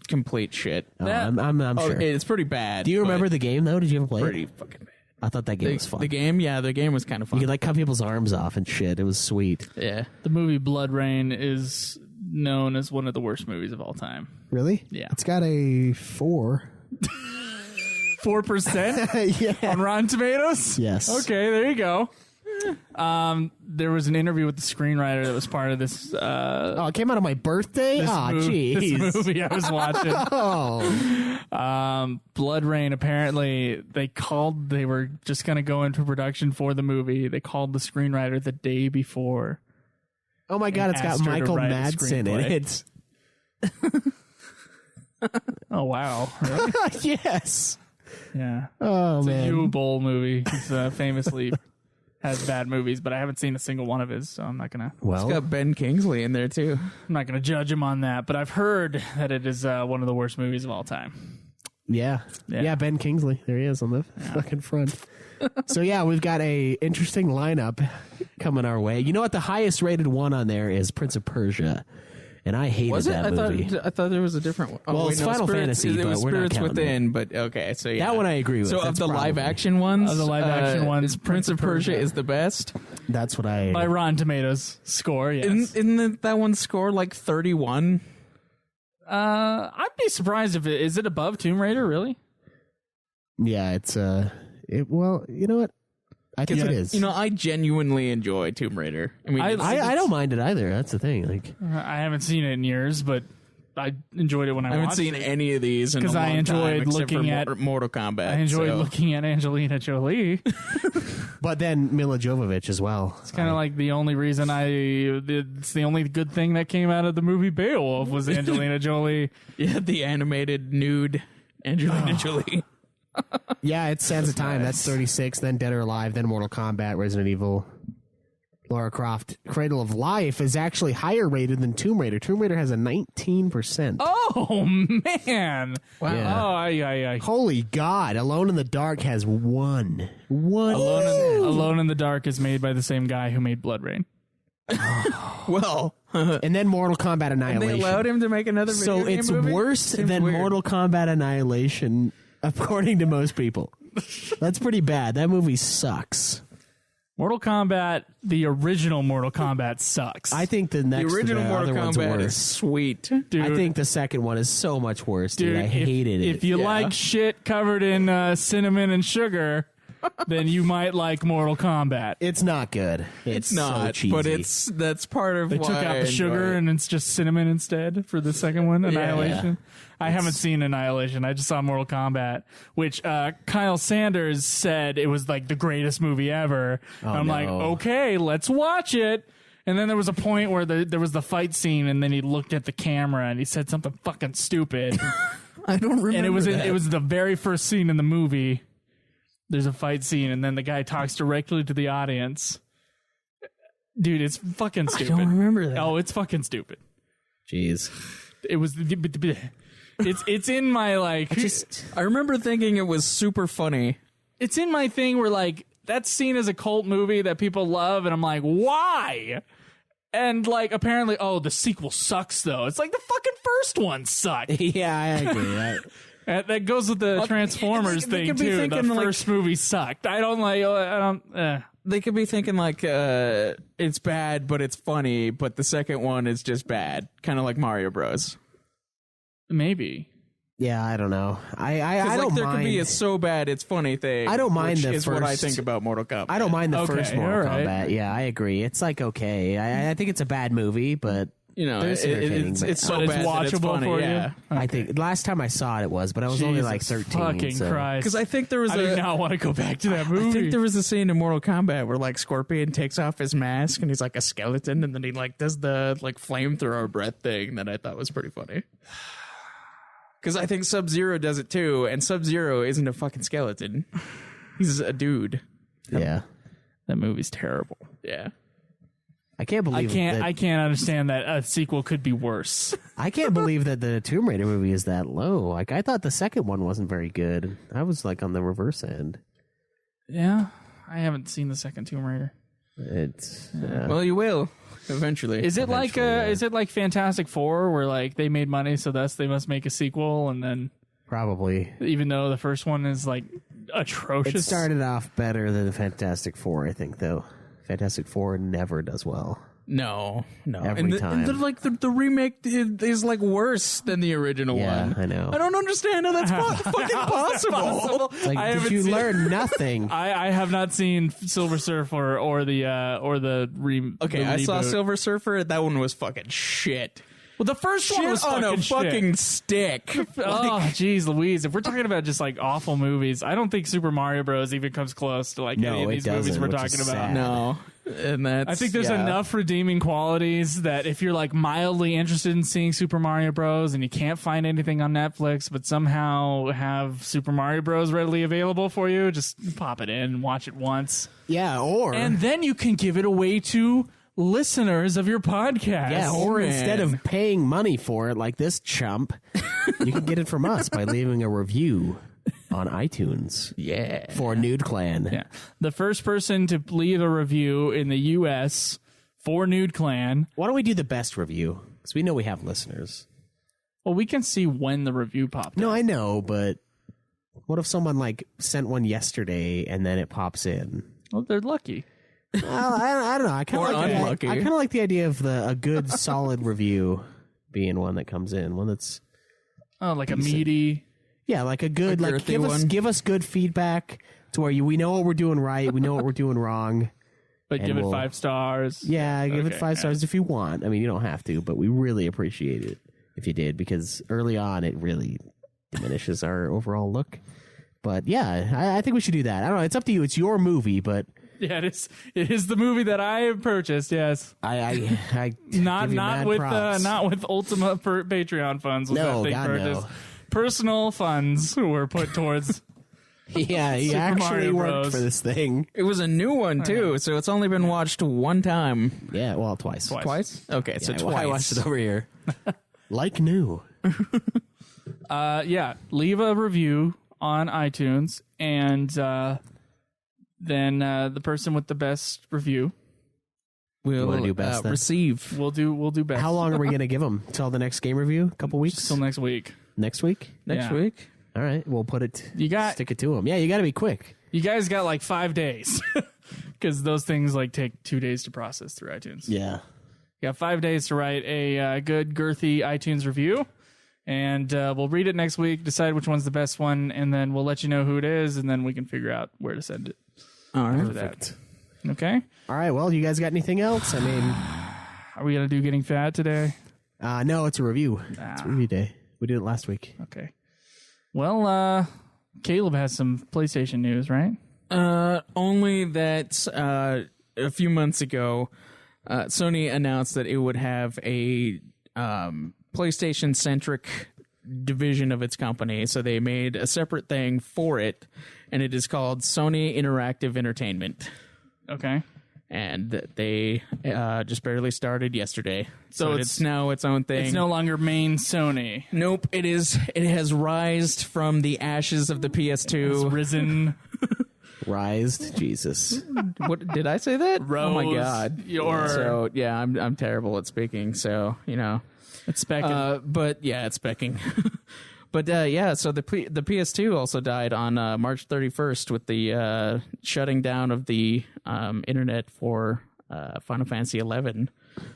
complete shit. I'm sure. It's pretty bad. Do you remember but the game though? Did you ever play pretty it? fucking bad. I thought that game was fun. The game was kind of fun. You could like cut people's arms off and shit. It was sweet. Yeah. The movie Blood Rain is known as one of the worst movies of all time. Really? Yeah. It's got a 4. 4% Yeah. on Rotten Tomatoes? Yes. Okay, there you go. There was an interview with the screenwriter that was part of this Oh, it came out on my birthday? this Oh, this jeez. movie I was watching. Oh. Blood Rain, apparently they were just going to go into production for the movie. They called the screenwriter the day before. Oh my god, it's got asked her to Michael write a Madsen in screenplay. it. Oh, wow. Really? Yes. Yeah. Oh, It's a man. Hugh Bowl movie. He's famously has bad movies, but I haven't seen a single one of his, so I'm not gonna It's got Ben Kingsley in there too. judge him on that. But I've heard that it is one of the worst movies of all time. Yeah. Yeah. Yeah, Ben Kingsley. There he is on the fucking front. So yeah, we've got a interesting lineup coming our way. You know what? The highest rated one on there is Prince of Persia. And I hated Was it? that movie. I thought there was a different one. Well, it's Final Fantasy, It but was we're not Spirits counting Within, but okay. So yeah, That one I agree with. So That's of the probably- live action ones, Of the live action ones, is Prince of Persia is the best. That's what I... By Rotten Tomatoes score, yes. Isn't that one score like 31? I'd be surprised if is it above Tomb Raider, really? Yeah, it's... well, you know what? I think it is. You know, I genuinely enjoy Tomb Raider. I mean, I don't mind it either. That's the thing. Like, I haven't seen it in years, but I enjoyed it when I haven't watched seen it. any of these in a 'Cause I long enjoyed time, except looking for at- Mortal Kombat. I enjoyed so. looking at Angelina Jolie. but then Mila Jovovich as well. It's kind of like the only reason it's the only good thing that came out of the movie Beowulf was Angelina Jolie. Yeah, the animated nude Angelina Jolie. Yeah, it's Sands of Time. That's 36. Then Dead or Alive. Then Mortal Kombat. Resident Evil. Lara Croft. Cradle of Life is actually higher rated than Tomb Raider. Tomb Raider has a 19%. Oh man! Wow! Yeah. Oh, I Holy God! Alone in the Dark has 1. Alone in the Dark is made by the same guy who made Blood Rain. Well, And then Mortal Kombat and Annihilation. they allowed him to make another video So game it's movie? worse Seems than weird. Mortal Kombat Annihilation, according to most people. That's pretty bad. That movie sucks. Mortal Kombat, the original Mortal Kombat sucks. I think the next The original the Mortal other one's Kombat is worse. sweet. dude, I think the second one is so much worse, dude. I hated it. If you Yeah. like shit covered in cinnamon and sugar, then you might like Mortal Kombat. It's not good. It's so not, cheesy. but that's part of They why took out I the sugar enjoy it. and it's just cinnamon instead for the second one, Annihilation. I haven't seen Annihilation. I just saw Mortal Kombat, which Kyle Sanders said it was like the greatest movie ever. And I'm like, no. okay, let's watch it. And then there was a point where there was the fight scene, and then he looked at the camera and he said something fucking stupid. I don't remember. And it was that. it was the very first scene in the movie. There's a fight scene, and then the guy talks directly to the audience. Dude, it's fucking stupid. I don't remember that. Oh, it's fucking stupid. Jeez. It was. It's in my like. I remember thinking it was super funny. It's in my thing where like that's seen as a cult movie that people love, and I'm like, why? And like apparently, oh, the sequel sucks though. It's like the fucking first one sucked. Yeah, I agree. That goes with the Transformers they thing could be too. The thinking, like- first movie sucked. I don't. They could be thinking like it's bad, but it's funny. But the second one is just bad, kind of like Mario Bros. Maybe. Yeah, I don't know. I Like don't there mind. could be a so bad it's funny thing. I don't mind which the is what I first- think about Mortal Kombat. I don't mind the Okay, first Mortal all right. Kombat. Yeah, I agree. It's like okay. I think it's a bad movie, but You know, There's entertaining, but- it's so But it's bad that it's watchable funny. for you? Yeah, I think last time I saw it was, but I was only like Jesus 13. fucking so. Christ. because I think there was I do not want to go back to that I movie. think there was a scene in Mortal Kombat where like Scorpion takes off his mask and he's like a skeleton, and then he like does the like flamethrower breath thing that I thought was pretty funny. Because I think Sub-Zero does it too, and Sub-Zero isn't a fucking skeleton. He's a dude. Yeah. That movie's terrible. Yeah. I can't believe I can't understand that a sequel could be worse. I can't believe that the Tomb Raider movie is that low. Like, I thought the second one wasn't very good. I was like on the reverse end. Yeah, I haven't seen the second Tomb Raider. It's Well, you will eventually. Is it like is it like Fantastic Four, where like they made money, so thus they must make a sequel, and then probably, even though the first one is like atrocious, it started off better than the Fantastic Four, I think, though. Fantastic Four never does well. No. Every time. And the remake is like worse than the original Yeah, one. I know. I don't understand how that's fucking possible. Like, I did haven't you seen- learn nothing? I have not seen Silver Surfer or the Okay, the I saw reboot. Silver Surfer. That one was fucking shit. Well, the first one Shit was on a shit. fucking stick. Oh, jeez, Louise! If we're talking about just like awful movies, I don't think Super Mario Bros. Even comes close to like No, any of it these movies doesn't, we're which is talking about. sad. No, and that's. I think there's yeah. enough redeeming qualities that if you're like mildly interested in seeing Super Mario Bros. And you can't find anything on Netflix, but somehow have Super Mario Bros. Readily available for you, just pop it in and watch it once, Yeah, or and then you can give it away to listeners of your podcast. yeah, or man. instead of paying money for it like this chump, you can get it from us by leaving a review on iTunes. Yeah. For Nude Clan. Yeah. The first person to leave a review in the U.S. for Nude Clan. Why don't we do the best review? Because we know we have listeners. Well, we can see when the review popped. No, I know, but what if someone like sent one yesterday and then it pops in? Well, they're lucky. Well, I don't know. I kind Or of like unlucky. I kind of like the idea of a good solid review being one that comes in, one that's Oh, like a meaty. yeah, like a good like girthy give us good feedback to where we know what we're doing right, we know what we're doing wrong. But And give it we'll- 5 stars. Yeah, give it Okay, 5 stars if you want. I mean, you don't have to, but we really appreciate it if you did, because early on it really diminishes our overall look. But yeah, I think we should do that. I don't know. It's up to you. It's your movie, but Yeah, it is the movie that I have purchased. Yes, I not give you mad with props. not with Ultima Patreon funds. Was No, that thing God, purchased. no. Personal funds were put towards. Yeah, he Super actually Mario worked Bros. for this thing. It was a new one too, so it's only been watched one time. Yeah, well, twice. Twice? Okay, so Yeah, twice. I watched it over here. Like new. Yeah, leave a review on iTunes, and then the person with the best review We'll wanna do best then? receive. we'll do best. How long are we going to give them? Till the next game review? A couple weeks? Till next week. Next week? Next Yeah. week. All right, we'll put it. You got- stick it to them. Yeah, you got to be quick. You guys got like 5 days because those things like take 2 days to process through iTunes. Yeah. You got 5 days to write a good girthy iTunes review, and we'll read it next week, decide which one's the best one, and then we'll let you know who it is, and then we can figure out where to send it. All right. For that. Okay. All right. Well, you guys got anything else? I mean, Are we gonna do getting fat today? no, it's a review. It's a review day. We did it last week. Okay. Well, Caleb has some PlayStation news, right? Only that a few months ago, Sony announced that it would have a PlayStation-centric division of its company. So they made a separate thing for it, and it is called Sony Interactive Entertainment. Okay. And they just barely started yesterday. So it's- it's now its own thing. It's no longer main Sony. Nope, it is. It has rised from the ashes of the It's PS2. risen. Rised. Jesus. What did I say that? Oh my Rose god! your- So yeah, I'm terrible at speaking. So you know, It's specking. but yeah, it's specking. But yeah, so the PS2 also died on March 31st with the shutting down of the internet for Final Fantasy 11.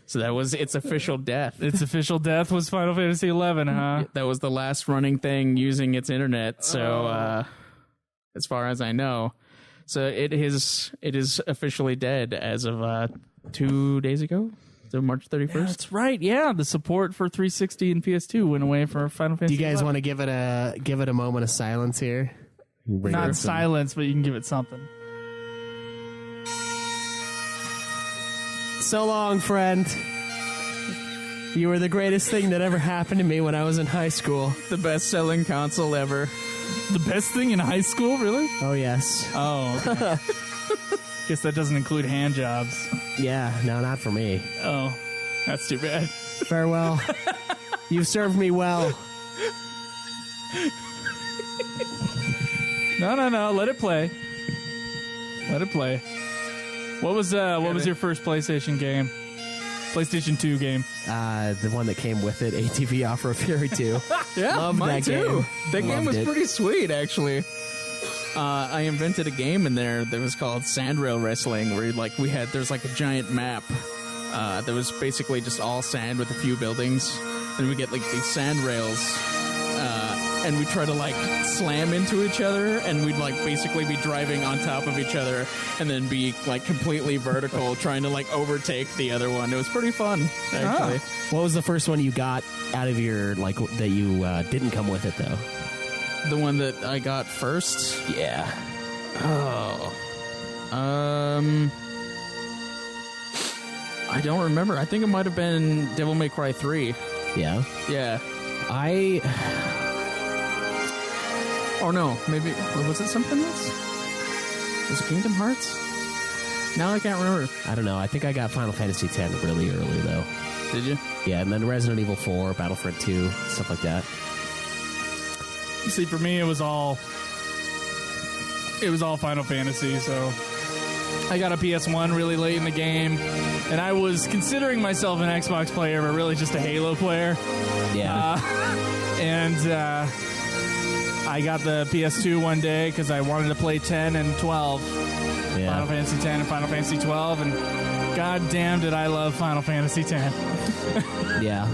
So that was its official death. Its official death was Final Fantasy 11, huh? That was the last running thing using its internet. So as far as I know, so it is officially dead as of 2 days ago. So March 31st. That's right. Yeah, the support for 360 and PS2 went away for Final Do Fantasy. you guys 11. want to give it a moment of silence here? Bring Not in some- silence, but you can give it something. So long, friend. You were the greatest thing that ever happened to me when I was in high school. The best-selling console ever. The best thing in high school, really? Oh, yes. Oh, okay. Guess that doesn't include hand jobs. Yeah, no, not for me. Oh, that's too bad. Farewell. You've served me well. No. Let it play. Let it play. What was your first PlayStation game? PlayStation 2 game. The one that came with it, ATV Off-Road Fury 2. Yeah, Loved mine that too. game. That game Loved was it. pretty sweet, actually. I invented a game in there that was called Sandrail Wrestling, where there's like a giant map that was basically just all sand with a few buildings, and we get like these sand rails, and we try to like slam into each other, and we'd like basically be driving on top of each other, and then be like completely vertical, trying to like overtake the other one. It was pretty fun, actually. What was the first one you got out of your, like, that you didn't come with it, though? The one that I got first. Yeah. Oh. I don't remember. I think it might have been Devil May Cry 3. Yeah. Yeah. Or no, maybe was it something else? Was it Kingdom Hearts? Now I can't remember. I don't know. I think I got Final Fantasy X really early, though. Did you? Yeah, and then Resident Evil 4, Battlefront 2, stuff like that. See, for me, it was all Final Fantasy. So I got a PS1 really late in the game, and I was considering myself an Xbox player, but really just a Halo player. Yeah. I got the PS2 one day because I wanted to play 10 and 12. Yeah. Final Fantasy 10 and Final Fantasy 12, and god damn did I love Final Fantasy 10. Yeah.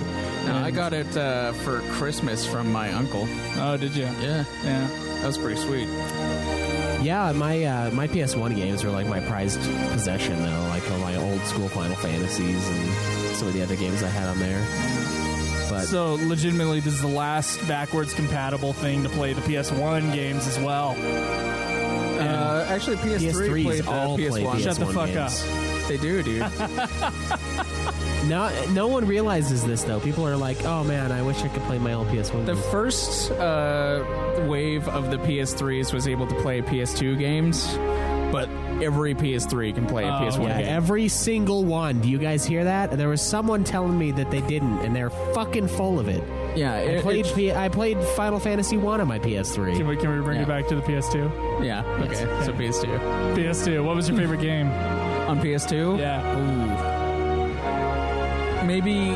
No, I got it for Christmas from my uncle. Oh, did you? Yeah. Yeah. That was pretty sweet. Yeah, my PS1 games were like my prized possession, though. Like all my old school Final Fantasies and some of the other games I had on there. But So, legitimately, this is the last backwards compatible thing to play the PS1 games as well. Actually, PS3 PS3s played the all play PS1. PS1 Shut the fuck games. up. They do, dude. No one realizes this, though. People are like, oh man, I wish I could play my old PS1 The games. first wave of the PS3s was able to play PS2 games, but every PS3 can play a PS1 Yeah, game. every single one. Do you guys hear that? There was someone telling me that they didn't, and they're fucking full of it. Yeah, I played Final Fantasy 1 on my PS3. Can we bring you back to the PS2? yeah. Okay, so PS2. PS2. What was your favorite game? On PS2? Yeah. Ooh. Maybe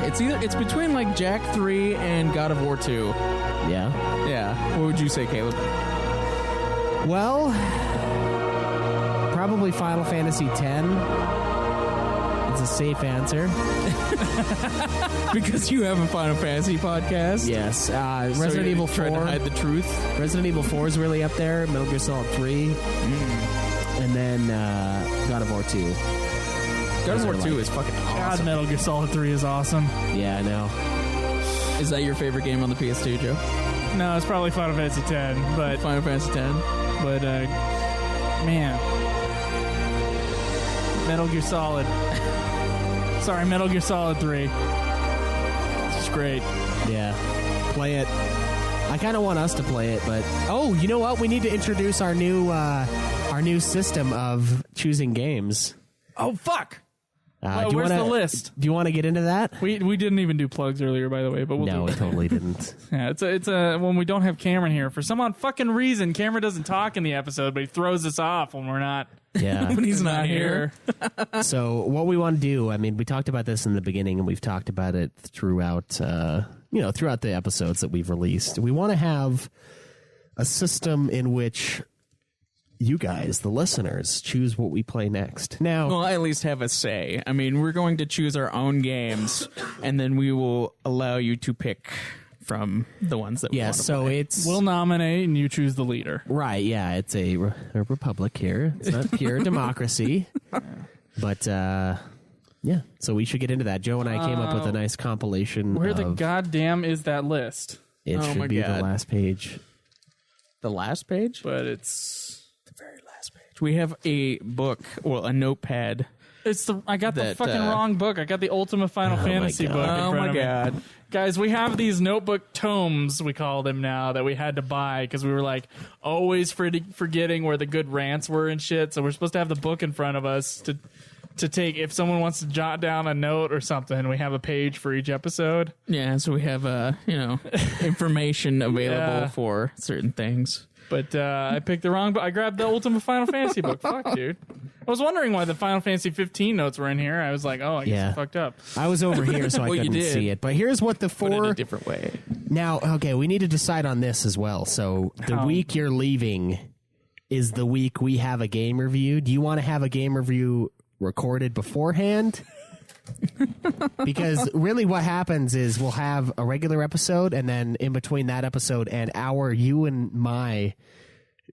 it's between like Jak 3 and God of War 2. Yeah. Yeah. What would you say, Caleb? Well, probably Final Fantasy X. It's a safe answer. Because you have a Final Fantasy podcast? Yes. So Resident you're Evil trying 4. to hide the truth? Resident Evil 4 is really up there. Metal Gear Solid 3. And then God of War 2. God of War are 2 like- is fucking God, awesome. Metal Gear Solid 3 is awesome. Yeah, I know. Is that your favorite game on the PS2, Joe? No, it's probably Final Fantasy 10, but Final Fantasy 10? man, Metal Gear Solid. Sorry, Metal Gear Solid 3. It's just great. Yeah. Play it. I kind of want us to play it, but oh, you know what? We need to introduce our new system of choosing games. Oh fuck! Do you where's wanna- the list? Do you want to get into that? We didn't even do plugs earlier, by the way, but we'll No, do we it. totally didn't. Yeah, it's a when we don't have Cameron here for some odd fucking reason. Cameron doesn't talk in the episode, but he throws us off when we're not. Yeah. When he's not here. So what we want to do, I mean, we talked about this in the beginning, and we've talked about it throughout, throughout the episodes that we've released. We want to have a system in which you guys, the listeners, choose what we play next. Now, Well, I at least have a say. I mean, we're going to choose our own games, and then we will allow you to pick from the ones that we yeah, want to so play. it's We'll nominate and you choose the leader. right. Yeah, it's a republic here. It's not pure democracy, but yeah. So we should get into that. Joe and I came up with a nice compilation. Where of, the goddamn is that list? It Oh should my be God. the last page. The last page? But it's The very last page. We have a book, well, a notepad. I got the That, fucking wrong book. I got the Ultimate Final Fantasy book. Oh my god. Guys, we have these notebook tomes, we call them now, that we had to buy because we were like always forgetting where the good rants were and shit. So we're supposed to have the book in front of us to take if someone wants to jot down a note or something. We have a page for each episode. Yeah, so we have information available for certain things. But I picked the wrong book. I grabbed the Ultimate Final Fantasy book. Fuck, dude. I was wondering why the Final Fantasy 15 notes were in here. I was like, oh, I guess I fucked up. I was over here, so I Well, you couldn't did. see it. But here's what the Put it four... a different way. Now, okay, we need to decide on this as well. So the week you're leaving is the week we have a game review. Do you want to have a game review recorded beforehand? Because really what happens is we'll have a regular episode, and then in between that episode and you and my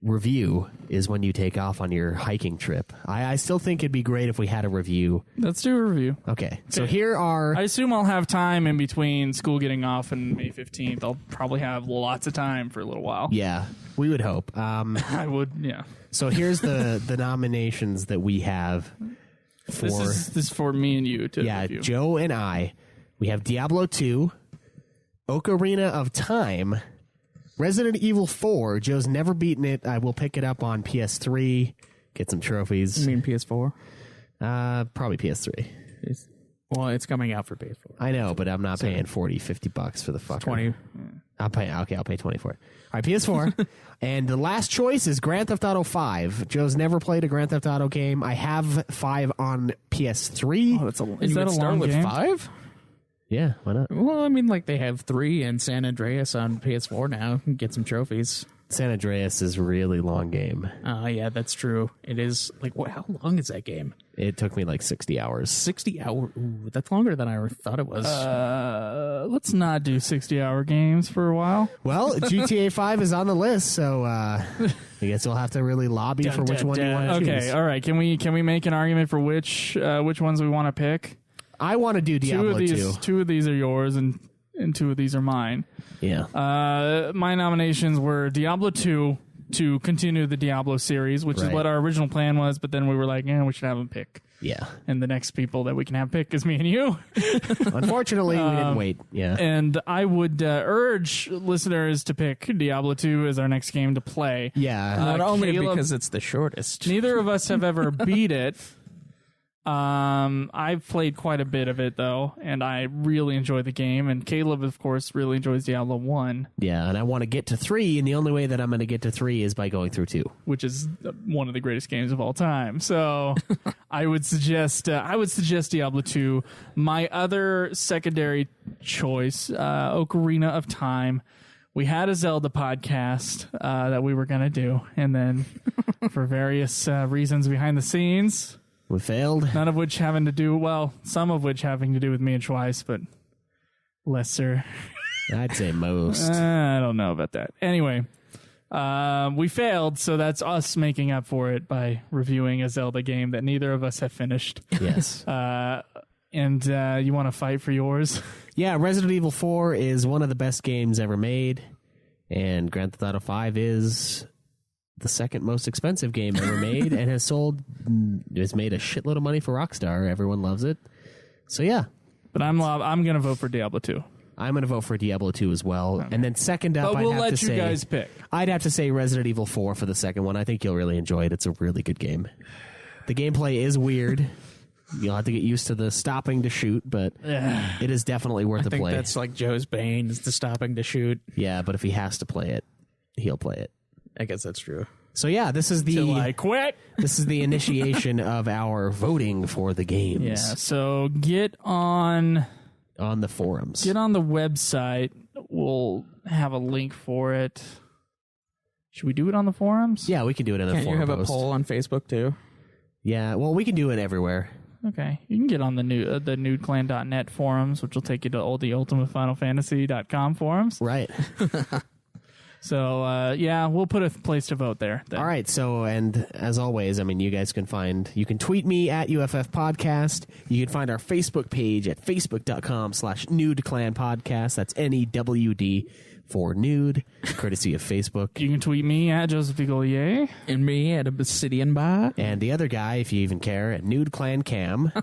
review is when you take off on your hiking trip. I still think it'd be great if we had a review. Let's do a review. Okay, so here are... I assume I'll have time in between school getting off and May 15th. I'll probably have lots of time for a little while. Yeah, we would hope. I would, yeah. So here's the nominations that we have for... This is for me and you to review. Joe and I. We have Diablo 2, Ocarina of Time, Resident Evil 4. Joe's never beaten it. I will pick it up on PS3, get some trophies. You mean PS4? Probably PS3. Well, it's coming out for PS4. I know, but I'm not paying $40-$50 for the fucker. 20. I'll pay 20 for it. All right, PS4. And the last choice is Grand Theft Auto 5. Joe's never played a Grand Theft Auto game. I have 5 on PS3. Oh, Is that a long with game? 5? Yeah, why not? Well, I mean, like they have 3 and San Andreas on PS4 now. Get some trophies. San Andreas is a really long game. Yeah, that's true. It is. Like, how long is that game? It took me like 60 hours. 60 hours. Ooh, that's longer than I thought it was. Let's not do 60-hour games for a while. Well, GTA 5 is on the list, so I guess we'll have to really lobby for which one you want to choose. Okay, all right. Can we make an argument for which ones we want to pick? I want to do Diablo 2. Two of these are yours, and 2 of these are mine. Yeah. My nominations were Diablo 2 to continue the Diablo series, which is what our original plan was, but then we were like, we should have them pick. Yeah. And the next people that we can have pick is me and you. Unfortunately, we didn't wait. Yeah. And I would urge listeners to pick Diablo 2 as our next game to play. Yeah. Not only Caleb, because it's the shortest. Neither of us have ever beat it. I've played quite a bit of it though, and I really enjoy the game. And Caleb, of course, really enjoys Diablo 1. Yeah, and I want to get to 3, and the only way that I'm going to get to 3 is by going through 2, which is one of the greatest games of all time. So, I would suggest Diablo 2. My other secondary choice, Ocarina of Time. We had a Zelda podcast that we were going to do, and then for various reasons behind the scenes. We failed. None of which having to do, some of which having to do with me and Schweiss, but lesser. I'd say most. I don't know about that. Anyway, we failed, so that's us making up for it by reviewing a Zelda game that neither of us have finished. Yes. And you want to fight for yours? Yeah, Resident Evil 4 is one of the best games ever made, and Grand Theft Auto 5 is the second most expensive game ever made and has made a shitload of money for Rockstar. Everyone loves it. So yeah. But I'm going to vote for Diablo 2. I'm going to vote for Diablo 2 as well. Okay. And then second up, but we'll let you guys pick. I'd have to say Resident Evil 4 for the second one. I think you'll really enjoy it. It's a really good game. The gameplay is weird. You'll have to get used to the stopping to shoot, but it is definitely worth a play. I think that's like Joe's bane, is the stopping to shoot. Yeah, but if he has to play it, he'll play it. I guess that's true. So yeah, this is the Till I quit. This is the initiation of our voting for the games. Yeah. So get on the forums. Get on the website. We'll have a link for it. Should we do it on the forums? Yeah, we can do it in a forum. You have post. a poll on Facebook too? Yeah, well, we can do it everywhere. Okay, you can get on the nudeclan.net forums, which will take you to the ultimatefinalfantasy.com forums. Right. So, yeah, we'll put a place to vote there. Then. All right. So, and as always, I mean, you guys can tweet me at UFF Podcast. You can find our Facebook page at facebook.com/Nude Clan Podcast. That's NEWD for nude, courtesy of Facebook. You can tweet me at Joseph Egolier. And me at Obsidian Bar. And the other guy, if you even care, at Nude Clan Cam.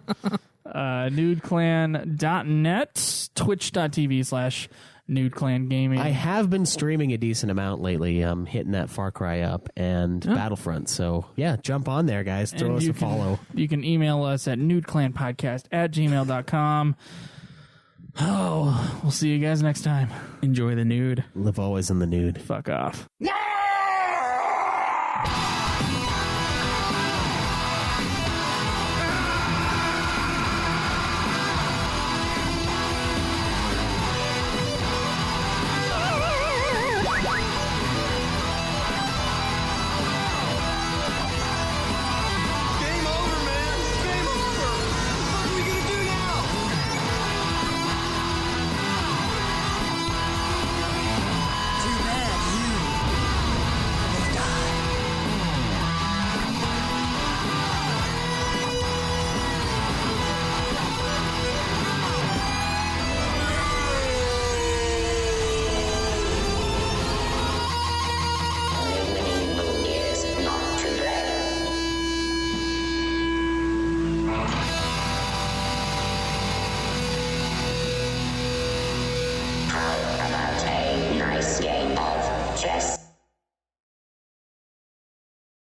Nudeclan.net, twitch.tv/Nude Clan Gaming. I have been streaming a decent amount lately, hitting that Far Cry up and Battlefront. So, yeah, jump on there, guys. Throw us a follow. You can email us at nudeclanpodcast@gmail.com. Oh, we'll see you guys next time. Enjoy the nude. Live always in the nude. Fuck off. No!